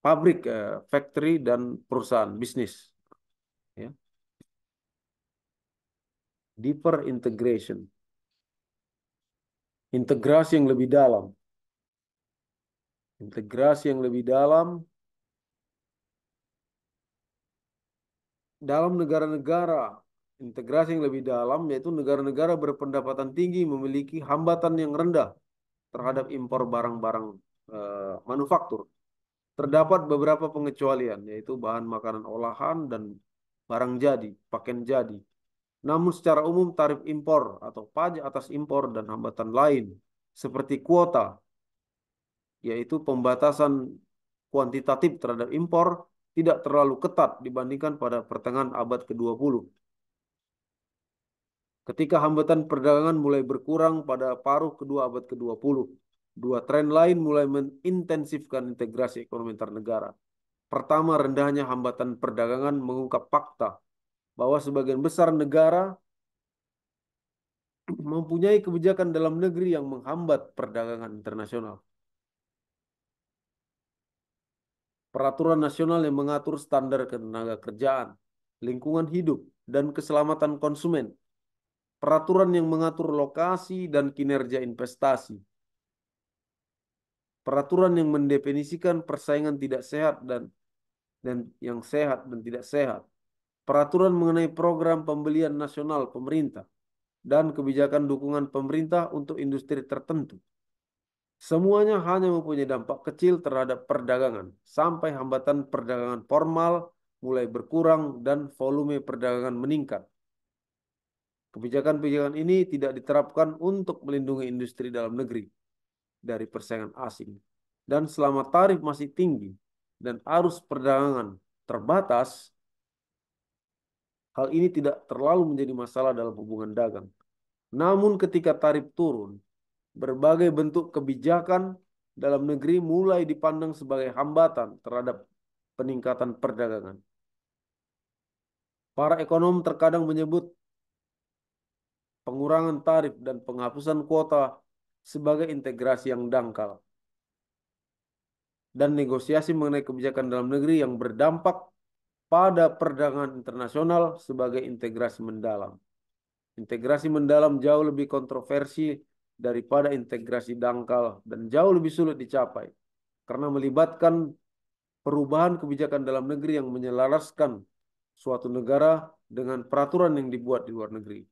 pabrik, factory dan perusahaan bisnis. Ya. Deeper integration, integrasi yang lebih dalam, dalam negara-negara. Integrasi yang lebih dalam yaitu negara-negara berpendapatan tinggi memiliki hambatan yang rendah terhadap impor barang-barang manufaktur. Terdapat beberapa pengecualian, yaitu bahan makanan olahan dan barang jadi, pakaian jadi. Namun secara umum tarif impor atau pajak atas impor dan hambatan lain seperti kuota, yaitu pembatasan kuantitatif terhadap impor, tidak terlalu ketat dibandingkan pada pertengahan abad ke-20. Ketika hambatan perdagangan mulai berkurang pada paruh kedua abad ke-20, dua tren lain mulai mengintensifkan integrasi ekonomi antar negara. Pertama, rendahnya hambatan perdagangan mengungkap fakta bahwa sebagian besar negara mempunyai kebijakan dalam negeri yang menghambat perdagangan internasional. Peraturan nasional yang mengatur standar ketenaga kerjaan, lingkungan hidup, dan keselamatan konsumen. Peraturan yang mengatur lokasi dan kinerja investasi, peraturan yang mendefinisikan persaingan tidak sehat dan yang sehat dan tidak sehat, peraturan mengenai program pembelian nasional pemerintah, dan kebijakan dukungan pemerintah untuk industri tertentu. Semuanya hanya mempunyai dampak kecil terhadap perdagangan, sampai hambatan perdagangan formal mulai berkurang dan volume perdagangan meningkat. Kebijakan-kebijakan ini tidak diterapkan untuk melindungi industri dalam negeri dari persaingan asing. Dan selama tarif masih tinggi dan arus perdagangan terbatas, hal ini tidak terlalu menjadi masalah dalam hubungan dagang. Namun ketika tarif turun, berbagai bentuk kebijakan dalam negeri mulai dipandang sebagai hambatan terhadap peningkatan perdagangan. Para ekonom terkadang menyebut pengurangan tarif dan penghapusan kuota sebagai integrasi yang dangkal, dan negosiasi mengenai kebijakan dalam negeri yang berdampak pada perdagangan internasional sebagai integrasi mendalam. Integrasi mendalam jauh lebih kontroversi daripada integrasi dangkal dan jauh lebih sulit dicapai karena melibatkan perubahan kebijakan dalam negeri yang menyelaraskan suatu negara dengan peraturan yang dibuat di luar negeri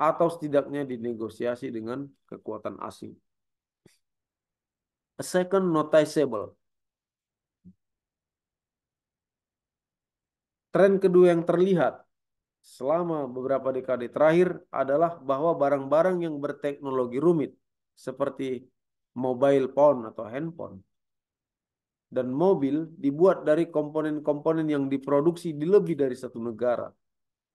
atau setidaknya dinegosiasi dengan kekuatan asing. A second noticeable. Tren kedua yang terlihat selama beberapa dekade terakhir adalah bahwa barang-barang yang berteknologi rumit seperti mobile phone atau handphone dan mobil dibuat dari komponen-komponen yang diproduksi di lebih dari satu negara.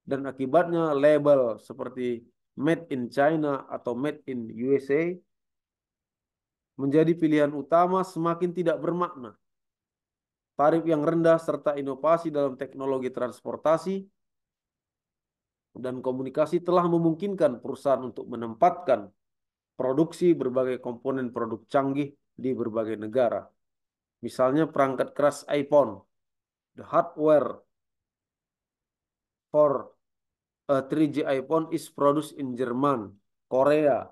Dan akibatnya label seperti Made in China atau Made in USA menjadi pilihan utama semakin tidak bermakna. Tarif yang rendah serta inovasi dalam teknologi transportasi dan komunikasi telah memungkinkan perusahaan untuk menempatkan produksi berbagai komponen produk canggih di berbagai negara. Misalnya perangkat keras iPhone. The hardware for a 3G iPhone is produced in Jerman, Korea,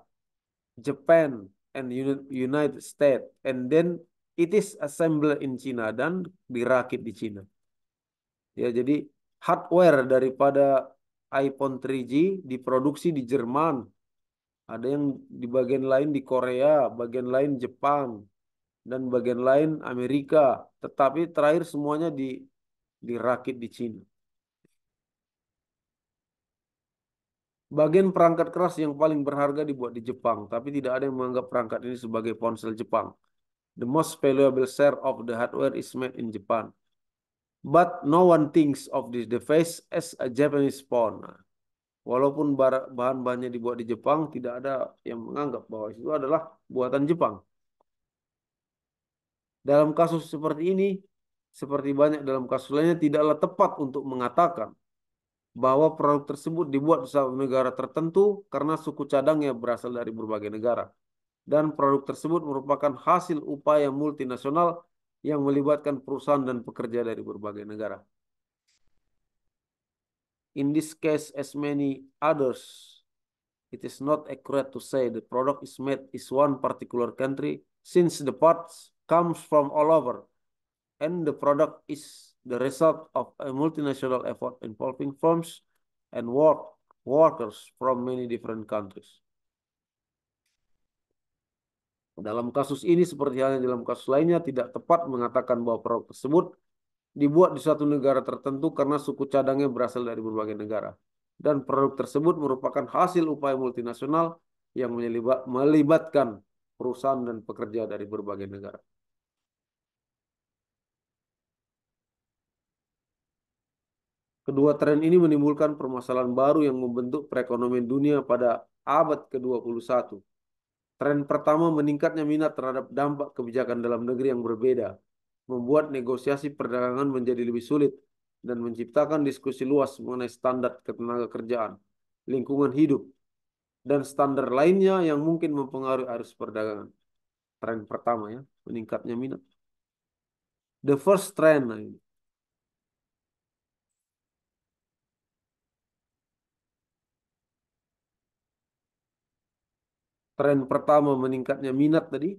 Japan, and United States. And then it is assembled in China dan dirakit di China. Ya, jadi hardware daripada iPhone 3G diproduksi di Jerman. Ada yang di bagian lain di Korea, bagian lain Jepang, dan bagian lain Amerika. Tetapi terakhir semuanya dirakit di China. Bagian perangkat keras yang paling berharga dibuat di Jepang, tapi tidak ada yang menganggap perangkat ini sebagai ponsel Jepang. The most valuable share of the hardware is made in Japan. But no one thinks of this device as a Japanese phone. Walaupun bahan-bahannya dibuat di Jepang, tidak ada yang menganggap bahwa itu adalah buatan Jepang. Dalam kasus seperti ini, seperti banyak dalam kasus lainnya, tidaklah tepat untuk mengatakan bahwa produk tersebut dibuat di satu negara tertentu karena suku cadangnya berasal dari berbagai negara. Dan produk tersebut merupakan hasil upaya multinasional yang melibatkan perusahaan dan pekerja dari berbagai negara. In this case, as many others, it is not accurate to say the product is made in one particular country since the parts comes from all over and the product is the result of a multinational effort involving firms and workers from many different countries. Dalam kasus ini seperti halnya dalam kasus lainnya tidak tepat mengatakan bahwa produk tersebut dibuat di suatu negara tertentu karena suku cadangnya berasal dari berbagai negara. Dan produk tersebut merupakan hasil upaya multinasional yang melibatkan perusahaan dan pekerja dari berbagai negara. Kedua tren ini menimbulkan permasalahan baru yang membentuk perekonomian dunia pada abad ke-21. Tren pertama meningkatnya minat terhadap dampak kebijakan dalam negeri yang berbeda, membuat negosiasi perdagangan menjadi lebih sulit dan menciptakan diskusi luas mengenai standar ketenaga kerjaan, lingkungan hidup, dan standar lainnya yang mungkin mempengaruhi arus perdagangan. Tren pertama ya, meningkatnya minat. The first trend, nah ini. Tren pertama meningkatnya minat tadi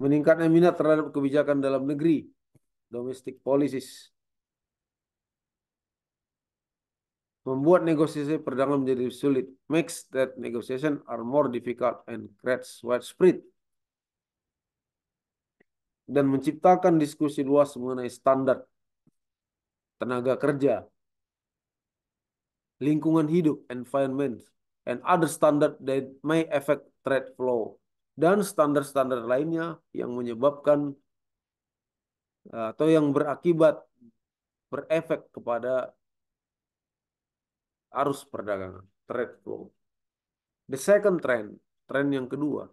meningkatnya minat terhadap kebijakan dalam negeri, domestic policies, membuat negosiasi perdagangan menjadi sulit, makes that negotiation are more difficult and creates widespread, dan menciptakan diskusi luas mengenai standar tenaga kerja, lingkungan hidup, environment, and other standard that may affect trade flow, dan standar-standar lainnya yang menyebabkan atau yang berakibat berefek kepada arus perdagangan, trade flow. The second trend, tren yang kedua,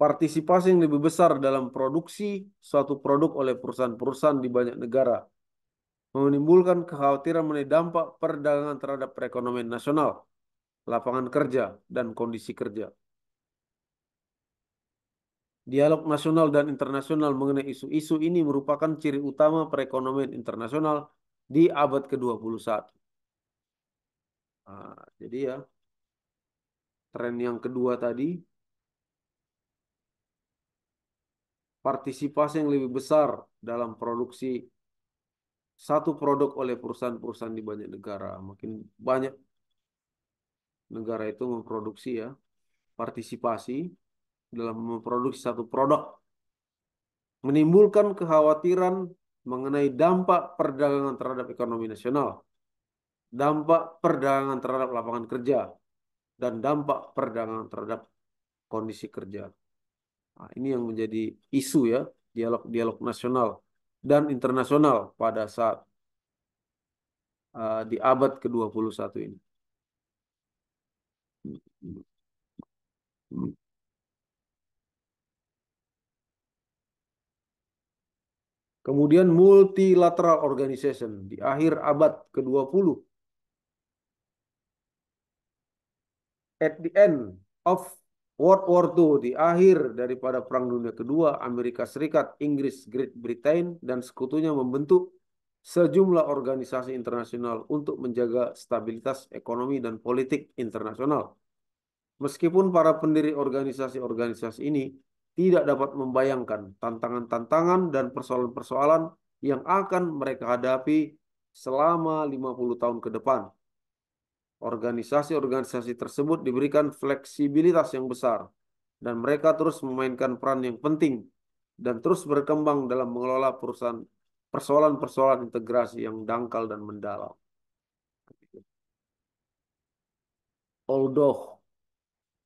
partisipasi yang lebih besar dalam produksi suatu produk oleh perusahaan-perusahaan di banyak negara menimbulkan kekhawatiran mengenai dampak perdagangan terhadap perekonomian nasional, lapangan kerja, dan kondisi kerja. Dialog nasional dan internasional mengenai isu-isu ini merupakan ciri utama perekonomian internasional di abad ke-21. Nah, jadi ya, tren yang kedua tadi, partisipasi yang lebih besar dalam produksi satu produk oleh perusahaan-perusahaan di banyak negara. Makin banyak negara itu memproduksi ya, partisipasi dalam memproduksi satu produk, menimbulkan kekhawatiran mengenai dampak perdagangan terhadap ekonomi nasional, dampak perdagangan terhadap lapangan kerja, dan dampak perdagangan terhadap kondisi kerja. Nah, ini yang menjadi isu ya, dialog-dialog nasional dan internasional pada saat di abad ke-21 ini. Kemudian multilateral organization di akhir abad ke-20. At the end of World War II, di akhir daripada Perang Dunia Kedua, Amerika Serikat, Inggris, Great Britain, dan sekutunya membentuk sejumlah organisasi internasional untuk menjaga stabilitas ekonomi dan politik internasional. Meskipun para pendiri organisasi-organisasi ini tidak dapat membayangkan tantangan-tantangan dan persoalan-persoalan yang akan mereka hadapi selama 50 tahun ke depan. Organisasi-organisasi tersebut diberikan fleksibilitas yang besar dan mereka terus memainkan peran yang penting dan terus berkembang dalam mengelola perusahaan persoalan-persoalan integrasi yang dangkal dan mendalam. Although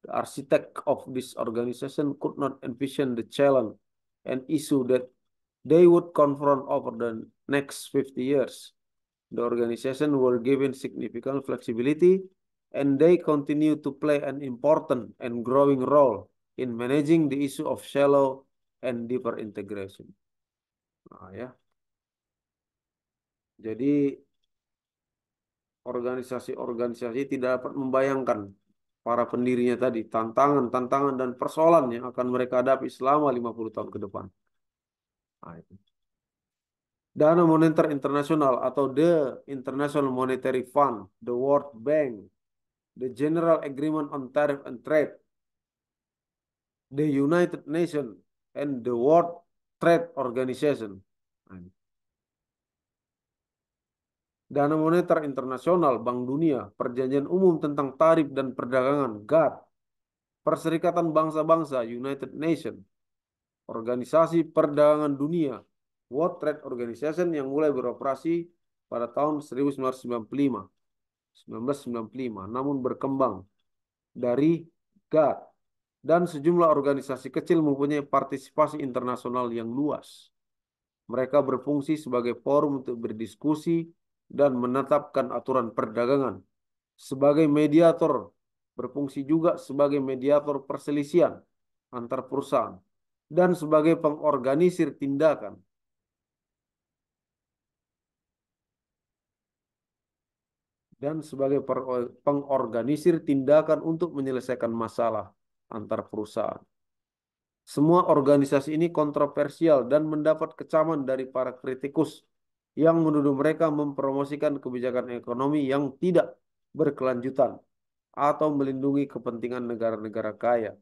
the architect of this organization could not envision the challenge and issue that they would confront over the next 50 years. The organization were given significant flexibility and they continue to play an important and growing role in managing the issue of shallow and deeper integration. Nah, ya. Jadi organisasi-organisasi tidak dapat membayangkan para pendirinya tadi, tantangan-tantangan dan persoalan yang akan mereka hadapi selama 50 tahun ke depan. Nah, itu. Dana Moneter Internasional atau the International Monetary Fund, the World Bank, the General Agreement on Tariff and Trade, the United Nations, and the World Trade Organization. Nah, Dana Moneter Internasional, Bank Dunia, Perjanjian Umum tentang Tarif dan Perdagangan, GATT, Perserikatan Bangsa-Bangsa, United Nations, Organisasi Perdagangan Dunia, World Trade Organization yang mulai beroperasi pada tahun 1995, namun berkembang dari GATT dan sejumlah organisasi kecil mempunyai partisipasi internasional yang luas. Mereka berfungsi sebagai forum untuk berdiskusi dan menetapkan aturan perdagangan. Sebagai mediator, berfungsi juga sebagai mediator perselisihan antar perusahaan dan sebagai pengorganisir tindakan. Pengorganisir tindakan untuk menyelesaikan masalah antar perusahaan. Semua organisasi ini kontroversial dan mendapat kecaman dari para kritikus yang menuduh mereka mempromosikan kebijakan ekonomi yang tidak berkelanjutan atau melindungi kepentingan negara-negara kaya.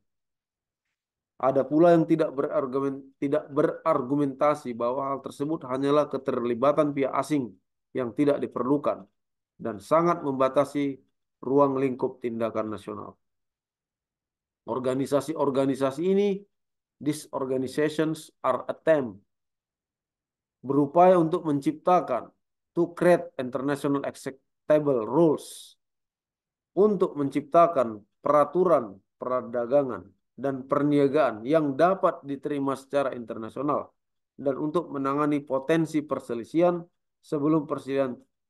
Ada pula yang tidak berargumentasi bahwa hal tersebut hanyalah keterlibatan pihak asing yang tidak diperlukan dan sangat membatasi ruang lingkup tindakan nasional. Organisasi-organisasi ini, these organizations are attempt berupaya untuk menciptakan to create international acceptable rules untuk menciptakan peraturan perdagangan dan perniagaan yang dapat diterima secara internasional dan untuk menangani potensi perselisihan sebelum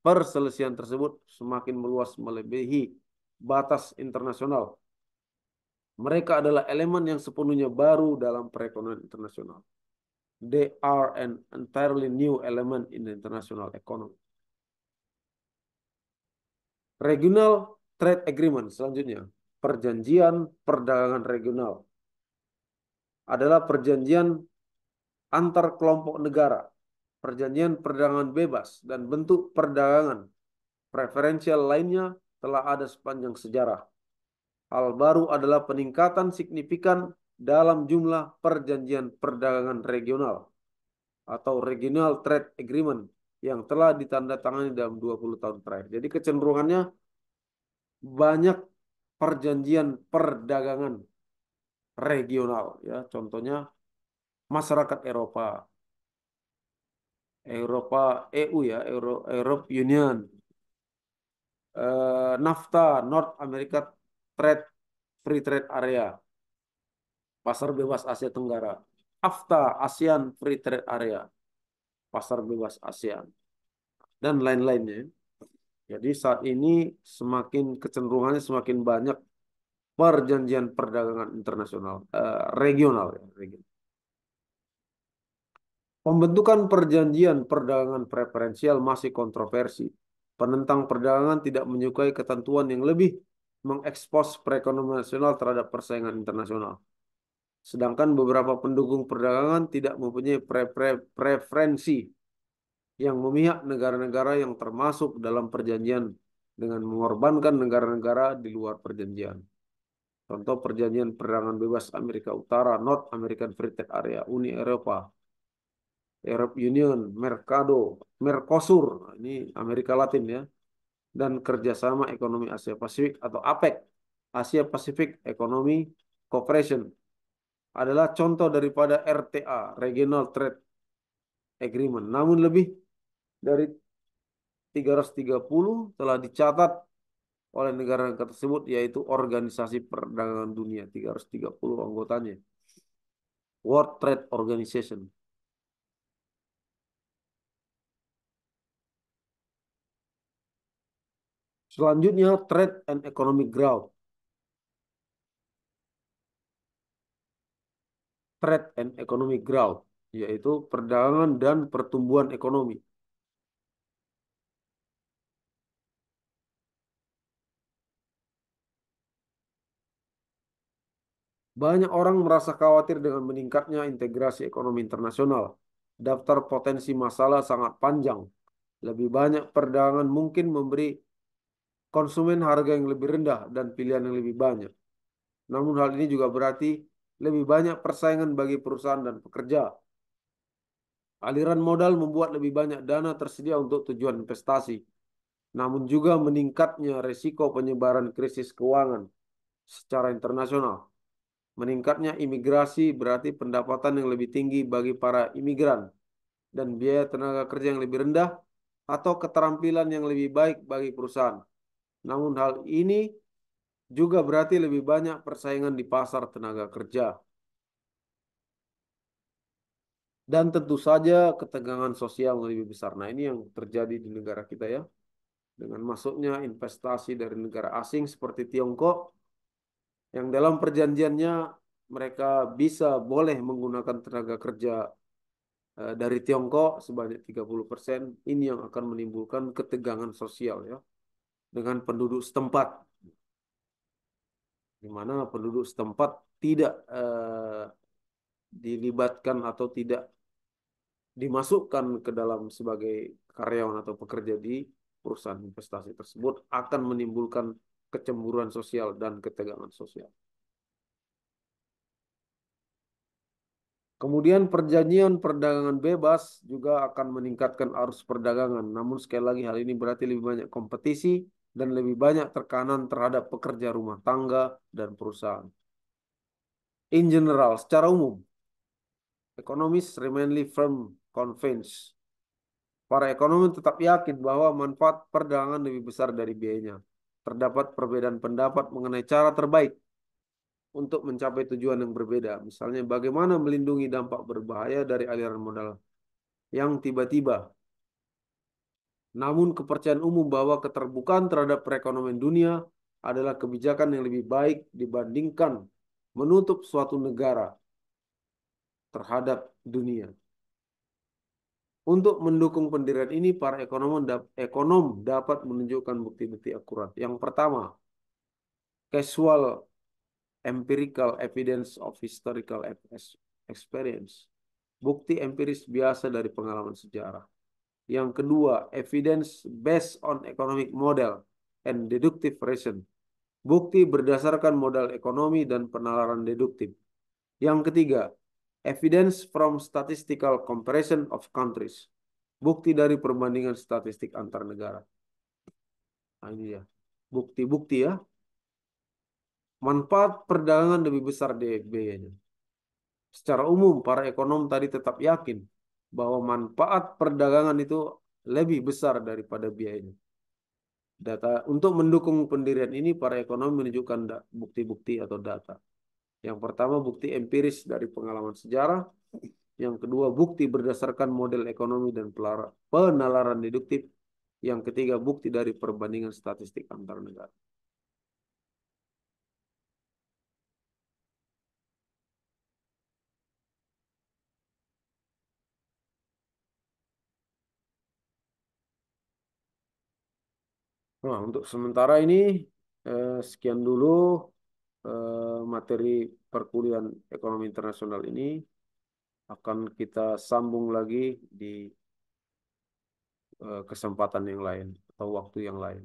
perselisihan tersebut semakin meluas melebihi batas internasional. Mereka adalah elemen yang sepenuhnya baru dalam perekonomian internasional. They are an entirely new element in the international economy. Regional Trade Agreement selanjutnya. Perjanjian perdagangan regional adalah perjanjian antar kelompok negara, perjanjian perdagangan bebas, dan bentuk perdagangan preferensial lainnya telah ada sepanjang sejarah. Hal baru adalah peningkatan signifikan dalam jumlah perjanjian perdagangan regional atau Regional Trade Agreement yang telah ditandatangani dalam 20 tahun terakhir. Jadi kecenderungannya banyak perjanjian perdagangan regional ya, contohnya masyarakat Eropa, EU ya, Europe Union, NAFTA, North America Trade Free Trade Area, pasar bebas Asia Tenggara, AFTA, ASEAN Free Trade Area, pasar bebas ASEAN, dan lain-lainnya. Jadi saat ini semakin kecenderungannya semakin banyak perjanjian perdagangan internasional, regional ya, regional. Pembentukan perjanjian perdagangan preferensial masih kontroversi. Penentang perdagangan tidak menyukai ketentuan yang lebih mengekspos perekonomian nasional terhadap persaingan internasional. Sedangkan beberapa pendukung perdagangan tidak mempunyai preferensi yang memihak negara-negara yang termasuk dalam perjanjian dengan mengorbankan negara-negara di luar perjanjian. Contoh perjanjian perdagangan bebas Amerika Utara, North American Free Trade Area, Uni Eropa, Europe Union, Mercosur, ini Amerika Latin ya, dan kerjasama ekonomi Asia Pasifik atau APEC, Asia Pacific Economy Cooperation, adalah contoh daripada RTA, Regional Trade Agreement. Namun lebih dari 330 telah dicatat oleh negara-negara tersebut, yaitu Organisasi Perdagangan Dunia, 330 anggotanya. World Trade Organization. Selanjutnya, Trade and Economic Growth. Trade and Economic Growth, yaitu perdagangan dan pertumbuhan ekonomi. Banyak orang merasa khawatir dengan meningkatnya integrasi ekonomi internasional. Daftar potensi masalah sangat panjang. Lebih banyak perdagangan mungkin memberi konsumen harga yang lebih rendah dan pilihan yang lebih banyak. Namun hal ini juga berarti lebih banyak persaingan bagi perusahaan dan pekerja. Aliran modal membuat lebih banyak dana tersedia untuk tujuan investasi. Namun juga meningkatnya risiko penyebaran krisis keuangan secara internasional. Meningkatnya imigrasi berarti pendapatan yang lebih tinggi bagi para imigran dan biaya tenaga kerja yang lebih rendah atau keterampilan yang lebih baik bagi perusahaan. Namun hal ini juga berarti lebih banyak persaingan di pasar tenaga kerja. Dan tentu saja ketegangan sosial yang lebih besar. Nah, ini yang terjadi di negara kita ya. Dengan masuknya investasi dari negara asing seperti Tiongkok, yang dalam perjanjiannya mereka boleh menggunakan tenaga kerja dari Tiongkok sebanyak 30%. Ini yang akan menimbulkan ketegangan sosial ya dengan penduduk setempat, di mana penduduk setempat tidak dilibatkan atau tidak dimasukkan ke dalam sebagai karyawan atau pekerja di perusahaan investasi tersebut, akan menimbulkan kecemburuan sosial, dan ketegangan sosial. Kemudian perjanjian perdagangan bebas juga akan meningkatkan arus perdagangan. Namun sekali lagi hal ini berarti lebih banyak kompetisi dan lebih banyak tekanan terhadap pekerja rumah tangga dan perusahaan. In general, secara umum, economists remain firm convinced. Para ekonomi tetap yakin bahwa manfaat perdagangan lebih besar dari biayanya. Terdapat perbedaan pendapat mengenai cara terbaik untuk mencapai tujuan yang berbeda. Misalnya, bagaimana melindungi dampak berbahaya dari aliran modal yang tiba-tiba. Namun, kepercayaan umum bahwa keterbukaan terhadap perekonomian dunia adalah kebijakan yang lebih baik dibandingkan menutup suatu negara terhadap dunia. Untuk mendukung pendirian ini, para ekonom dapat menunjukkan bukti-bukti akurat. Yang pertama, casual empirical evidence of historical experience. Bukti empiris biasa dari pengalaman sejarah. Yang kedua, evidence based on economic model and deductive reason. Bukti berdasarkan modal ekonomi dan penalaran deduktif. Yang ketiga, evidence from statistical comparison of countries. Bukti dari perbandingan statistik antar negara. Nah, ini ya. Bukti-bukti ya. Manfaat perdagangan lebih besar dari biayanya. Secara umum, para ekonom tadi tetap yakin bahwa manfaat perdagangan itu lebih besar daripada biayanya. Data untuk mendukung pendirian ini, para ekonom menunjukkan bukti-bukti atau data. Yang pertama, bukti empiris dari pengalaman sejarah. Yang kedua, bukti berdasarkan model ekonomi dan penalaran deduktif. Yang ketiga, bukti dari perbandingan statistik antar negara. Nah, untuk sementara ini, sekian dulu materi perkuliahan ekonomi internasional ini. Akan kita sambung lagi di kesempatan yang lain atau waktu yang lain.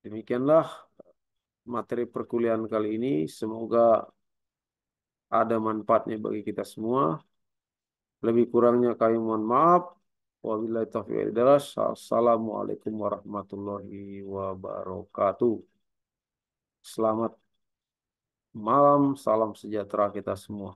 Demikianlah materi perkuliahan kali ini. Semoga ada manfaatnya bagi kita semua. Lebih kurangnya kami mohon maaf. Wabillahi taufiq wal hidayah. Assalamualaikum warahmatullahi wabarakatuh. Selamat malam, salam sejahtera kita semua.